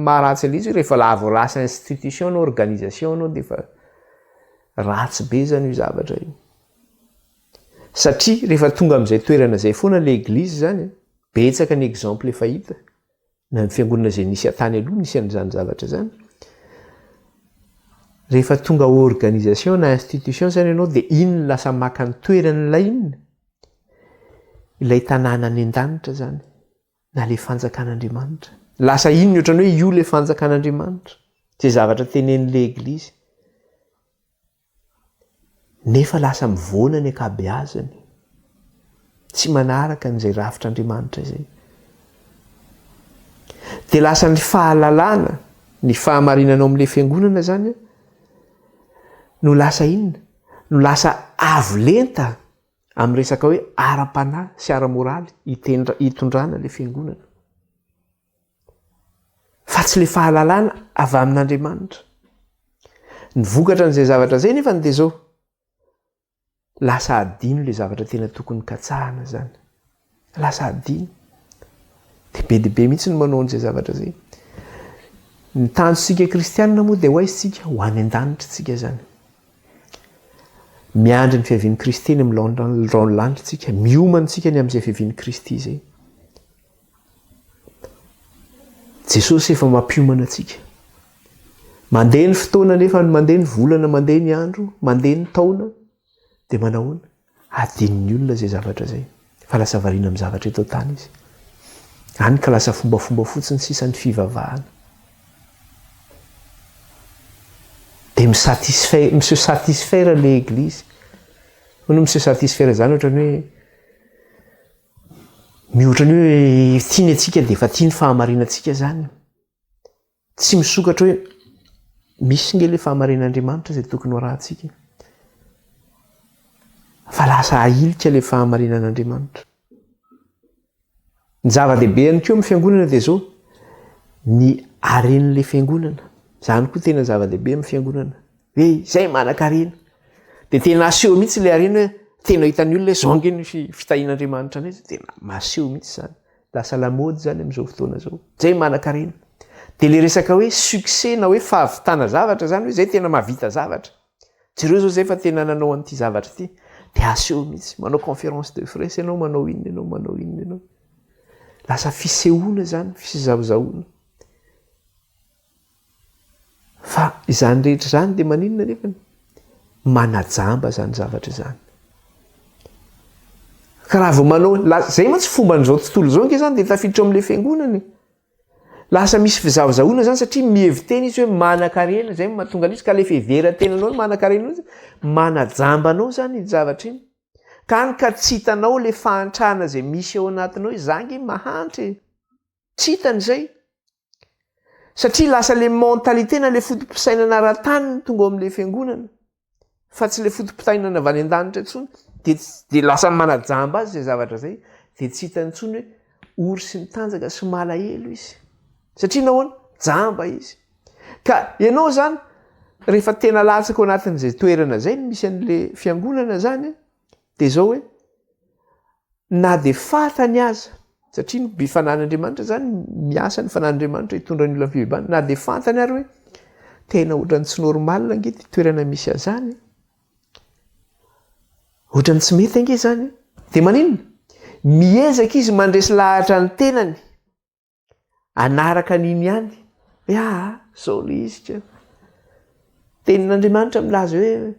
maharatsy an'izy rehefa lavo lasa institution na organisation anao dia efa ratsy be zany io zavatra io. Satria rehefa tonga amin'izay toerana izay foana le eglizy zany betsaka ny exemple efa hita. Na ny fiangonana izay nisy atany aloha nisy an'izany zavatra zany. Rehefa tonga organisation na institution zany ianao dia iny lasa maka ny toeran'ilay inona. Ilay tanàna any an-danitra zany na le fanjakan'Andriamanitra. Lasa iny ohatran'ny hoe io le fanjakan'Andriamanitra. Izay zavatra tenen'ilay eglizy. Nefa lasa mivoana ny ankabeazany. tsy manaraka n'izay ravitr'Andriamanitra izay. Dia lasa ny fahalalana ny fahamarinanao amin'ilay fiangonana zany no lasa inona? No lasa avolenta amin'ny resaka hoe ara-panahy sy ara-moraly hitondrana ilay fiangonana. Fa tsy ilay fahalalana avy amin'Andriamanitra. Ny vokatra n'izay zavatra izay nefa dia zao. Lasa adino ilay zavatra tena tokony katsahana zany. Lasa adino. Dia be dia be mihitsy ny manao an'izay zavatra izay. Ny tanjonsika kristianina moa dia ho aizitsika ho any an-danitra tsika zany. Miandry ny fiavian'i Kristy ny amin'ny lanitra tsika, miomana tsika ny amin'izay fiavian'i Kristy izay. Jesosy efa mampiomana antsika. Mandeha ny fotoana nefa mandeha ny volana, mandeha ny andro, mandeha ny taona, dia manahoana? Adin'ny olona izay zavatra izay. Fa lasa variana amin'ny zavatra eto tany izy. Hany ka lasa fombafomba fotsiny sisa ny fivavahana. Dia monsieur satisfaire ilay église. Hono monsieur satisfaire zany ohatrany hoe mihoatrany hoe tiany antsika dia efa tiany fahamarinantsika zany. Tsy misokatra hoe misy nge ilay fahamarinan'Andriamanitra izay tokony ho arahantsika. Fa lasa ahilika ilay fahamarinan'Andriamanitra. Ny zava-dehibe ihany koa amin'ny fiangonana dia zao ny haren'ilay fiangonana. Zany koa tena zava-dehibe amin'ny fiangonana. Hoe izay manan-karena. Dia tena aseho mihitsy ilay harena hoe tena hitan'ny olona izao nge ny fitahian'Andriamanitra an'izay. Tena maseho mihitsy zany. Lasa lamody zany amin'izao fotoana izao. Izay manan-karena. Dia ilay resaka hoe succès na hoe fahavitana zavatra zany hoe izay tena mahavita zavatra. Jereo zao izay fa tena nanao an'ity zavatra ity. Dia aseho mihitsy. Manao conférence de presse ianao, manao inona ianao, manao inona ianao. Lasa fisehoana zany, fizahozahoana. Fa izany rehetra zany dia maninona nefa? Manajamba zany zavatra zany. Ka raha vao manao izay mantsy fomba n'izao tontolo izao nge zany dia tafiditra amin'ilay fiangonana. Lasa misy fizahozahoana zany satria miheviteny izy hoe manan-karena, izay mahatonga izy ka rehefa heveran-tenanao manan-karena izy, manajambanao zany iny zavatra iny. Ka tsy hitanao ilay fahantrana izay misy ao anatinao izangy mahantry. Tsy hitan'izay. Satria lasa ilay mentalité na ilay fotom-pisainana ara-tany no tonga ao amin'ilay fiangonana. Fa tsy ilay fotom-pisainana avy any an-danitra intsony. Dia lasa manajamba azy izay zavatra izay. Dia tsy hitany intsony hoe ory sy mitanjaka sy malahelo izy. Satria nahoana? Jamba izy. Ka ianao zany rehefa tena latsaka ao anatin'izay toerana izay no misy an'ilay fiangonana zany, dia zao hoe na dia fatany aza, satria ny fanan'Andriamanitra zany miasa ny fanan'Andriamanitra hitondra ny olona amin'ny fivavahana, na dia fantany ary hoe tena ohatran'ny tsy normal ange ity toerana misy azany. Ohatran'ny tsy mety ange zany. Dia maninona? Miezaka izy mandresy lahatra ny tenany. Anaraka n'iny ihany. Hoe zao ilay izy ka. Tenin'Andriamanitra milaza hoe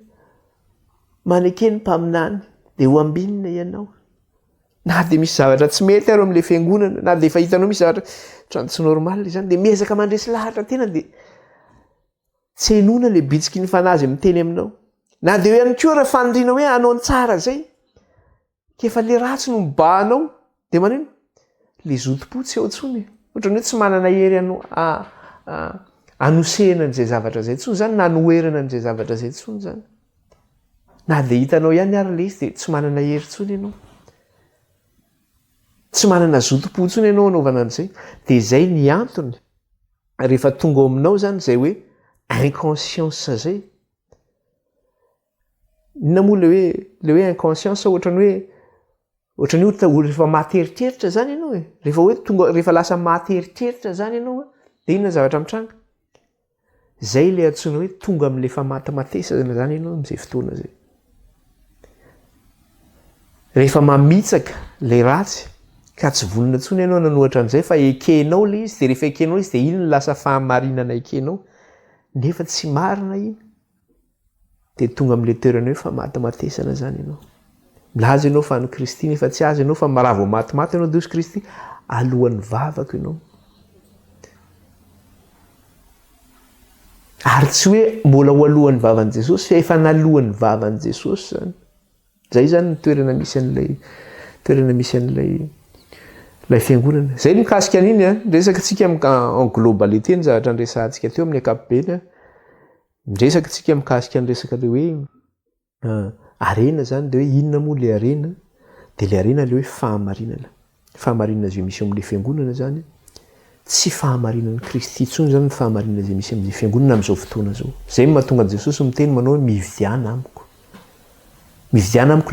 manekeny mpaminany dia ho ambinina ianao. Na dia misy zavatra tsy mety ary amin'ilay fiangonana, na dia efa hitanao misy zavatra ohatran'ny tsy normal izany, dia miezaka mandresy lahatra tena dia tsy henona ilay bitsiky ny fanazy miteny aminao. Na dia ihany koa raha faniriana hoe hanao ny tsara izay, kefa ilay ratsy no mibahanao, dia maninona? Ilay zotom-po tsy eo intsony. Ohatran'ny hoe tsy manana hery hanosehana an'izay zavatra izay intsony zany, na hanoherana an'izay zavatra izay intsony zany. Na dia hitanao ihany ary ilay izy dia tsy manana hery intsony ianao. Tsy manana zotom-po intsony ianao anaovana an'izay. Dia izay ny antony rehefa tonga ao aminao zany izay hoe inconscience izay. Inona moa ilay hoe inconscience ohatran'ny hoe rehefa maty eritreritra zany ianao e. Rehefa lasa maty eritreritra zany ianao dia inona zavatra mitranga? Izay ilay antsoina hoe tonga amin'ilay famatimatesana zany ianao amin'izay fotoana izay. Rehefa mamitsaka ilay ratsy ka tsy vonona intsony ianao nanohatra an'izay fa ekenao ilay izy, dia rehefa ekenao izy dia iny no lasa fahamarinana ekenao. Nefa tsy marina iny. Dia tonga amin'ilay toerana hoe famatimatesana zany ianao. Milaza ianao fa ny Kristy nefa tsy azy ianao fa raha vao matimaty ianao dia hozy Kristy alohan'ny vavaka ianao. Ary tsy hoe mbola ho alohan'ny vavan'i Jesosy fa efa nalohan'ny vavan'i Jesosy zany. Izay zany ny toerana misy an'ilay toerana misy an'ilay fiangonana. Zay mikasika an'iny a resaka tsika en globalité ny zavatra nresantsika teo amin'ny ankapobeny a miresaka tsika mikasika ny resaka le hoe arena zany de hoe inona moa le arena de le arena le hoe fahamarinana zay misy amin'le fiangonana zany tsy fahamarinan'ny Kristy tsony zany ny fahamarinana zay misy amin'ny fiangonana amin'izao fotoana zao. Zay mahatonga Jesosy miteny manao mividiana amiko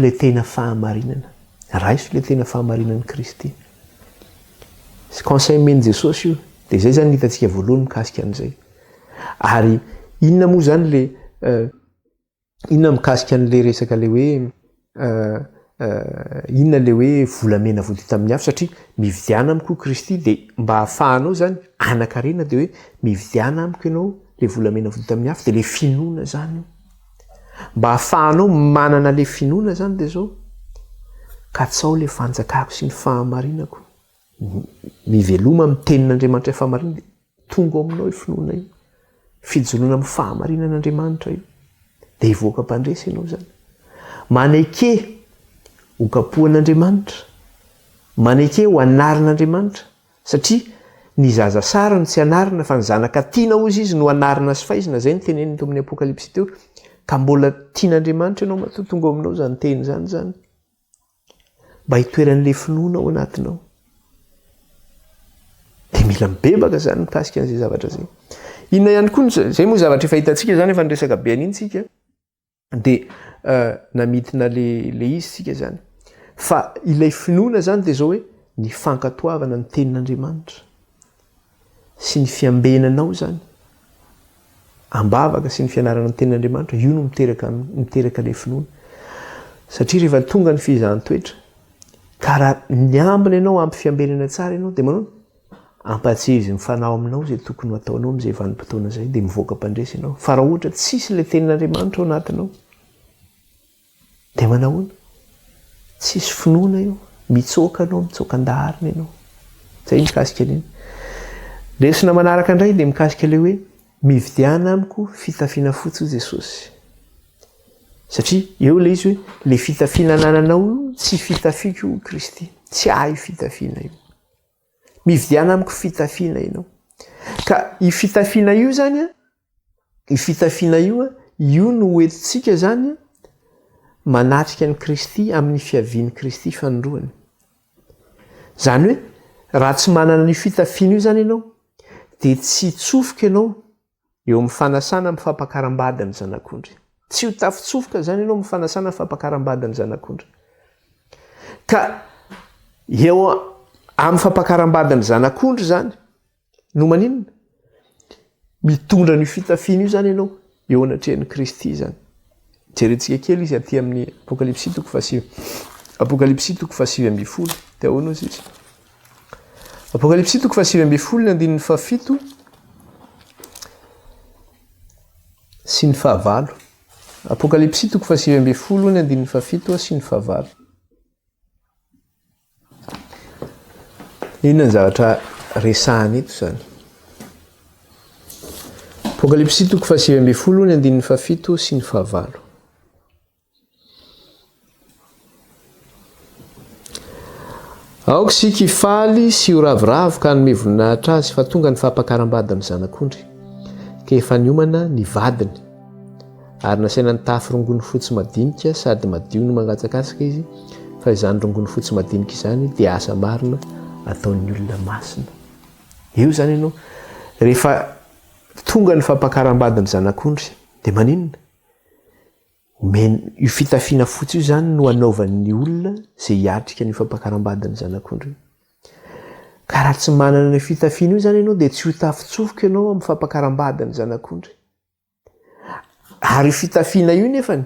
le tena fahamarinana. Raiso le tena fahamarinan'ny Kristy. Conseil meny Jesosy io de zay zany hitantsika voalohany mikasika an'izay. Ary inona moa zany le inona mikasika an'le resaka le hoe inona le hoe volamena voadita amin'ny hafa satria mividiana amiko Kristy de mba hahafahanao zany anakarena de hoe mividiana amiko ianao le volamena voadita amin'ny hafa de le finoana zany mba hahafahanao manana le finoana zany de zao ka tsao le fanjakako sy ny fahamarinako miveloma amin'ny tenin'Andriamanitra fahamarinana de tonga aminao io finoana io fijoroana amin'ny fahamarinan'Andriamanitra io de hivoaka mpandresy ianao zany maneke ho kapohan'Andriamanitra maneke ho anarin'Andriamanitra satria ny zaza sara no tsy anarina fa ny zanaka tiana ozy izy no anarina sy faizina zay ny teneniny teo amin'ny apokalipsy teo ka mbola tian'Andriamanitra ianao matoa tonga aminao zany teny zany mba hitoeran'le finoana ao anatinao de mila mibebaka zany mikasika an'izay zavatra zay. Inona ihany koa zay moa zavatra efa hitantsika zany efa niresaka be an'iny tsika de namitina le izy tsika zany fa ilay finoana zany de zao hoe ny fankatoavana ny tenin'Andriamanitra sy ny fiambenanao zany ambavaka sy ny fianarana ny tenin'Andriamanitra io no miteraka le finoana satria rehefa tonga ny fizahan-toetra ka raha niambina ianao ampy fiambenana tsara ianao de manao ampatsy mifanao aminao zay tokony hataonao am'izay vanim-potoana zay de mivoaka mpandresy ianao fa raha ohatra tsisy le tenin'Andriamanitra ao anatinao de manahoana tsisy finoana io mitsoka anao mitsokan-daharina ianao zay mikasika an'iny. Lesona manaraka indray de mikasika le hoe mividiana amiko fitafiana fotsy Jesosy satria eo le izy hoe le fitafiana anananao tsy fitafiako Kristy tsy ahy fitafiana io mividiana amiko fitafiana ianao ka i fitafiana io zany i fitafiana io no hoentintsika zany manatrika ny Kristy amin'ny fiavian'ny Kristy fanondroany zany hoe raha tsy manana ny fitafiana io zany ianao de tsy tsofoka ianao eo amin'ny fanasana amin'ny fampakaram-bady ny zanak'ondry tsy ho tafitsofoka zany ianao amin'ny fanasana amin'ny fampakaram-bady ny zanak'ondry ka eo amin'ny fampakaram-bady ny zanak'ondry zany no maninona mitondra ny fitafiana io zany ianao eo anatrehan'ny Kristy zany. Jerentsika kely izy aty amin'ny apokalipsy toko fasivy amby folo de ahoana izy apokalipsy toko fasivy amby folo ny andinin'ny fafito sy ny fahavalo apokalipsy toko fasivy amby folo ny andinin'ny fafito sy ny fahavalo. Inona ny zavatra resahana eto zany apokalipsy toko fasivy amby folo ny andinin'ny fafito sy ny fahavalo. Aoka sika hifaly sy ho ravoravo ka hanome voninahitra azy fa tonga ny fampakaram-bady amin'ny zanak'ondry ka efa niomana ny vadiny ary nasaina ny tafy rongony fotsy madinika sady madio no mangatsakatsaka izy fa izany rongony fotsy madinika izany dia asa marina ataon'ny olona masina. Io zany ianao rehefa tonga ny fampakaram-bady ny zanak'ondry de maninona io fitafiana fotsy io zany no anaovan'ny olona zay hiatrika ny fampakaram-bady ny zanak'ondry ka raha tsy manana ny fitafiana io zany ianao de tsy ho tafitsofoka ianao amin'ny fampakaram-bady ny zanak'ondry. Ary io fitafiana io nefany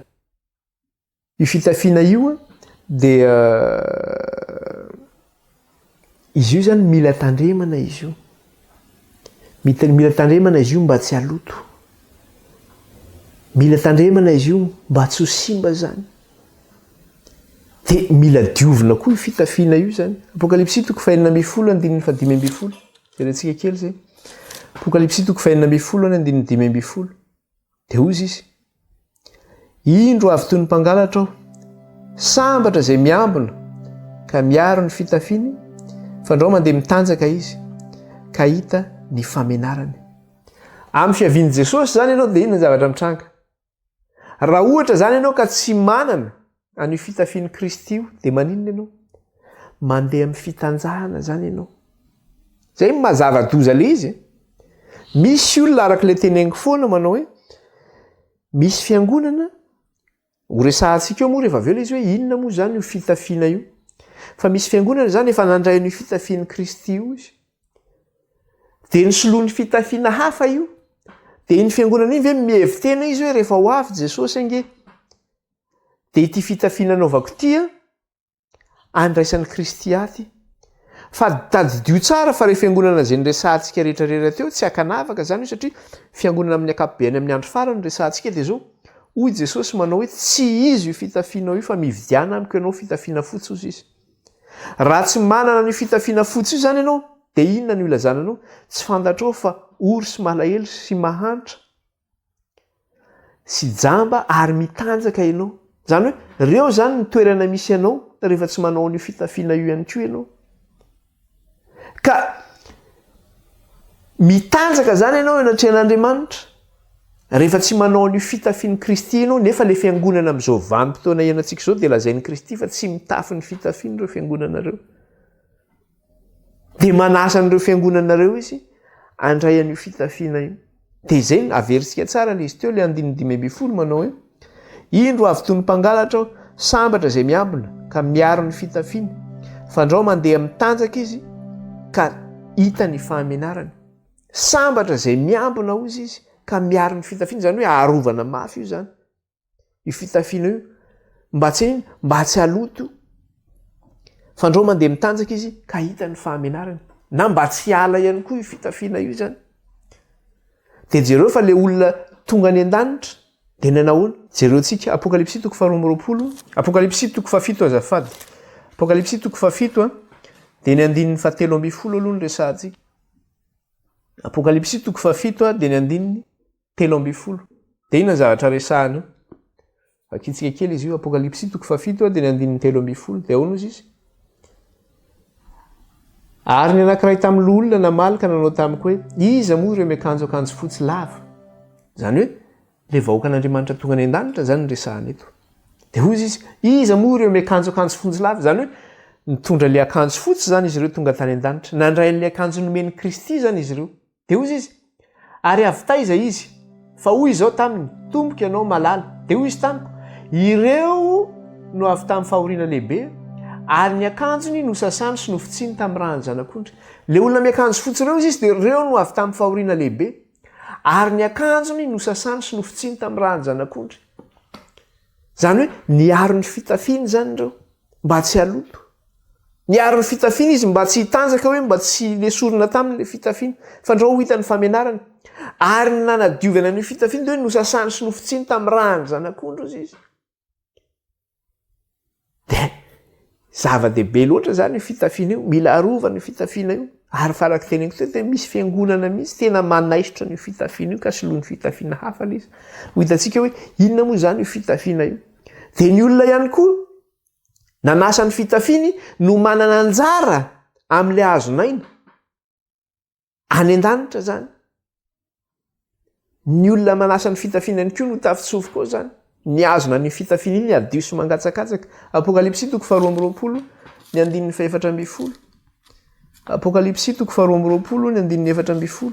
io fitafiana io de izy io zany mila tandremana izy io mila tandremana izy io mba tsy haloto mila tandremana izy io mba tsy ho simba zany de mila diovina koa io fitafiana io zany. Apokalipsy toko fahenina amby folo andinin'ny fadimy amby folo jerentsika kely zay apokalipsy toko fahenina amby folo ny andinin'ny dimy amby folo de ozy izy indro avy toy ny mpangalatra aho sambatra zay miambina ka miaro ny fitafiny fa andreo mandeha mitanjaka izy ka hita ny famenarany. Amin'ny fiavian'i Jesosy zany ianao dia inona ny zavatra mitranga? Raha ohatra zany ianao ka tsy manana an'io fitafian'i Kristy io dia maninona ianao? Mandeha amin'ny fitanjahana zany ianao. Zay mazava-doza le izy. Misy olona arak'ilay teneniko foana manao hoe misy fiangonana ho resahantsika eo moa rehefa avy eo le izy hoe inona moa zany io fitafiana io? Fa misy fiangonana zany efa nandray an'io fitafian'i Kristy io izy. Dia nisoloa ny fitafiana hafa io. Dia iny fiangonana iny ve mihevitena izy hoe rehefa ho avy Jesosy ange dia ity fitafiana anaovako ity andraisan'ny Kristy aty. Fa tadidio tsara fa rehefa fiangonana izay niresahantsika rehetrarehetra teo tsy hakanavaka zany io satria fiangonana amin'ny akapobeany amin'ny andro farany niresahantsika dia zao hoy Jesosy manao hoe tsy izy io fitafianao io fa mividiana amiko ianao fitafiana fotsy ozy izy. Raha tsy manana ny fitafiana fotsy io zany ianao dia inona ny ilazananao? Tsy fantatrao fa ory sy malahelo sy mahantra sy jamba ary mitanjaka ianao. Zany hoe reo zany ny toerana misy ianao rehefa tsy manao an'io fitafiana io ihany koa ianao. Ka mitanjaka zany ianao anatrehan'Andriamanitra rehefa tsy manao an'io fitafian'i Kristy ianao nefa le fiangonana amin'izao vanim-potoana ianantsika izao dia lazain'i Kristy fa tsy mitafy ny fitafiana ireo fiangonanareo. Dia manasa an'ireo fiangonanareo izy andray an'io fitafiana io. Dia izay averintsika tsara le izy teo le 5:20 manao hoe indro avy toy ny mpangalatra aho sambatra izay miambina ka miaro ny fitafiana fa andrao mandeha mitanjaka izy ka hita ny fahamenarany. Sambatra izay miambina ozy izy ka miaro ny fitafiana zany hoe aharovana mafy io zany io fitafiana io mba tsy haloto fa andrao mandeha mitanjaka izy ka hita ny fahamenarany na mba tsy ala ihany koa io fitafiana io zany. Dia jereo fa le olona tonga any an-danitra dia nanahoana? Jereontsika Apokalipsy 2:20 Apokalipsy 2:7 azafady. Apokalipsy 2:7 dia ny 7:13 aloha ny resahantsika. Apokalipsy 2:7 dia ny 7:13. Dia inona ny zavatra resahana io? Vakitsika kely izy io. Apokalipsy 2:7 dia ny 7:13 dia ahoana izy? Ary ny anankiray tamin'ny olona namalika nanao tamiko hoe iza moa ireo miakanjo akanjo fotsy lava? Zany hoe le vahoaka an'Andriamanitra tonga any an-danitra zany ny resahana eto. Dia hozy izy iza moa ireo miakanjo akanjo fotsy lava? Zany hoe nitondra le akanjo fotsy zany izy ireo tonga tany an-danitra. Nandray le akanjo nomeny Kristy zany izy ireo. Dia hozy izy ary avy taiza izy fa hoy izao taminy tomboka ianao malala. Dia hoy izy tamiko ireo no avy tamin'ny fahoriana lehibe ary ny akanjony nosasany sy nofitsiny tamin'ny rano zanak'ondry. Le olona miakanjo fotsy ireo izy dia ireo no avy tamin'ny fahoriana lehibe ary ny akanjony nosasany sy nofitsiny tamin'ny rano zanak'ondry. Zany hoe niaro ny fitafiany zany ireo mba tsy haloto. Niaro ny fitafiana izy mba tsy hitanjaka hoe mba tsy lesorina tamin'le fitafiana fa andrao ho hita ny famenarany ary ny nanadiovana ny fitafiana dia hoe nosasany sy nofitsiny tamin'ny rano zanak'ondry ozy izy. Dia zava-dehibe loatra zany io fitafiana io, mila arovana io fitafiana io. Ary farak teneniko teo dia misy fiangonana mihitsy tena manaisitra ny fitafiana io ka soloa ny fitafiana hafa le izy. Ho hitantsika hoe inona moa zany io fitafiana io. Dia ny olona ihany koa nanasa ny fitafiny no manana anjara amin'ile azonaina any an-danitra zany. Ny olona manasa ny fitafiana ihany koa no tafitsofoka ao zany. Ny azona ny fitafiana iny adio sy mangatsakatsaka. Apokalipsy 2:20 ny 4:10. Apokalipsy 2:20 ny 4:10.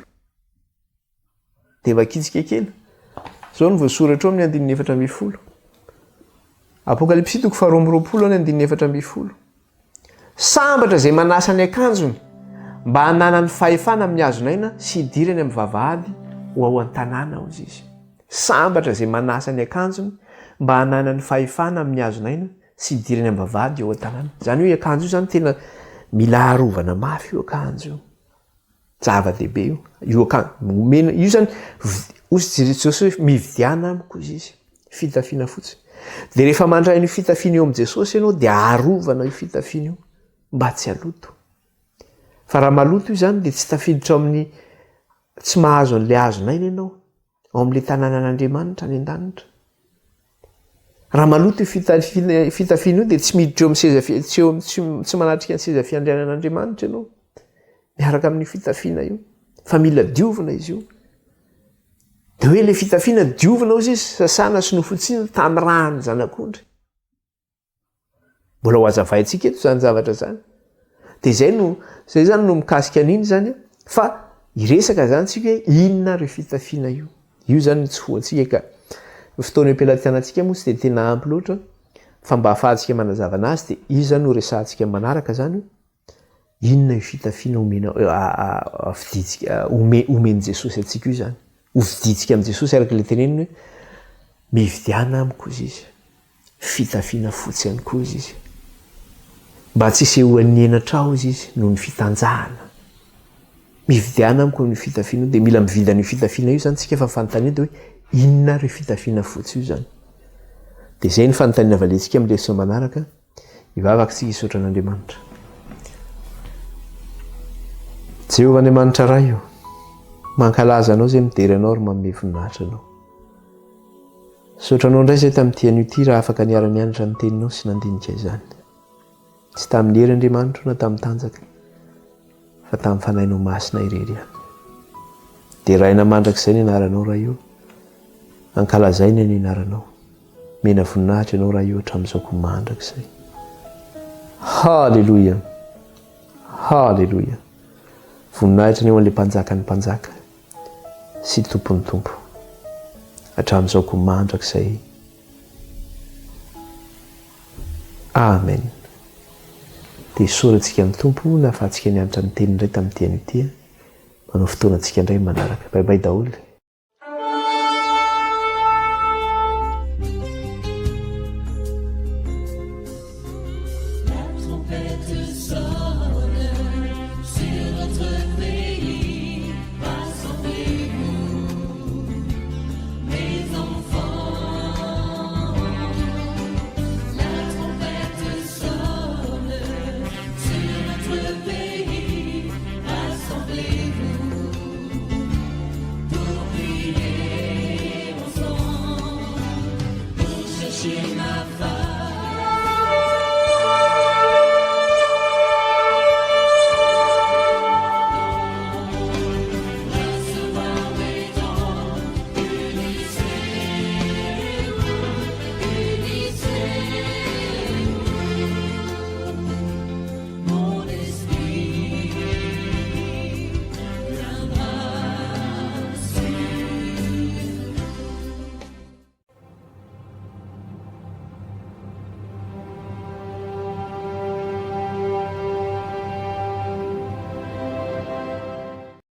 Dia vakitsika kely. Zao ny voasoratra ao amin'ny 4:10. Apokalipsy 2:20 ny 4:10. Sambatra izay manasa ny akanjony mba hanana ny fahefana amin'ny azonaina sy hidirany amin'ny vavahady ho ao an-tanàna hozy izy. Sambatra izay manasa ny akanjony mba hanana ny fahefana amin'ny azonaina sy hidirany amin'ny vavahady ao an-tanàna. Zany hoe akanjo io zany tena mila arovana mafy io akanjo io. Zava-dehibe io. Io akanjo io zany ozy Jesosy hoe mividiana amiko izy izy. Fitafiana fotsy. Dia rehefa mandray ny fitafiana eo amin'i Jesosy ianao dia arovana io fitafiana io mba tsy haloto. Fa raha maloto io zany dia tsy tafiditra amin'ny tsy mahazo an'ilay azonaina ianao ao amin'ilay tanànan'Andriamanitra any an-danitra. raha maloto fitafiana io dia tsy miditra eo tsy manatrika ny seza fiandrianan'andriamanitra ianao miaraka amin'ny fitafiana io fa mila diovina izy io dia hoe le fitafiana diovina ozy izy sasana sy nofotsiny tamin'ny rany zanak'ondry mbola ho azavaintsika eto zany zavatra zany dia zay zany no mikasika an'iny zany fa iresaka zany tsika hoe inona reo fitafiana io zany tsy foantsika ka fotoana ampilantianantsika moa tsy dia tena ampy loatra fa mba hahafahantsika manazava anazy dia izy zany no resantsika manaraka zany inona io fitafiana omeny Jesosy atsika io zany hoviditsika amin'i Jesosy araka le teneniny hoe mividiana amiko izy izy fitafiana fotsy ihany koa izy izy mba tsy sehoan'ny enatrao izy izy noho ny fitanjahana mividiana amiko amin'ny fitafiana dia mila mividy an'io fitafiana io zany tsika efa fanontaniana dia hoe inona reo fitafiana fotsy io zany dia zay ny fanontaniana valentsika amin'ny leson manaraka ivavaka tsika hisaotra an'Andriamanitra. Jehovah Andriamanitra ray io mankalaza anao zay midery anao ary manome voninahitra anao. Saotranao indray zay tamin'ity an'io ity raha afaka niara-nianatra ny teninao sy nandinika izany. Tsy tamin'ny hery Andriamanitra na tamin'ny tanjaka fa tamin'ny fanahinao masina irery ihany. Dia raina mandrakizay ny anaranao raha io, ankalazainy ny anaranao, mena voninahitra ianao raha io hatramin'izao mandrakizay. Halleluja, halleluja. Voninahitra ny eo an'ilay mpanjaka ny mpanjaka sy tompony tompo hatramin'izao mandrakizay. Amen. Dia sorantsika amin'ny tompo nahafahantsika nianatra ny teny indray tamin'ity an'io ity manao fotoanantsika indray manaraka. Baibay daholo. Chercher ma femme.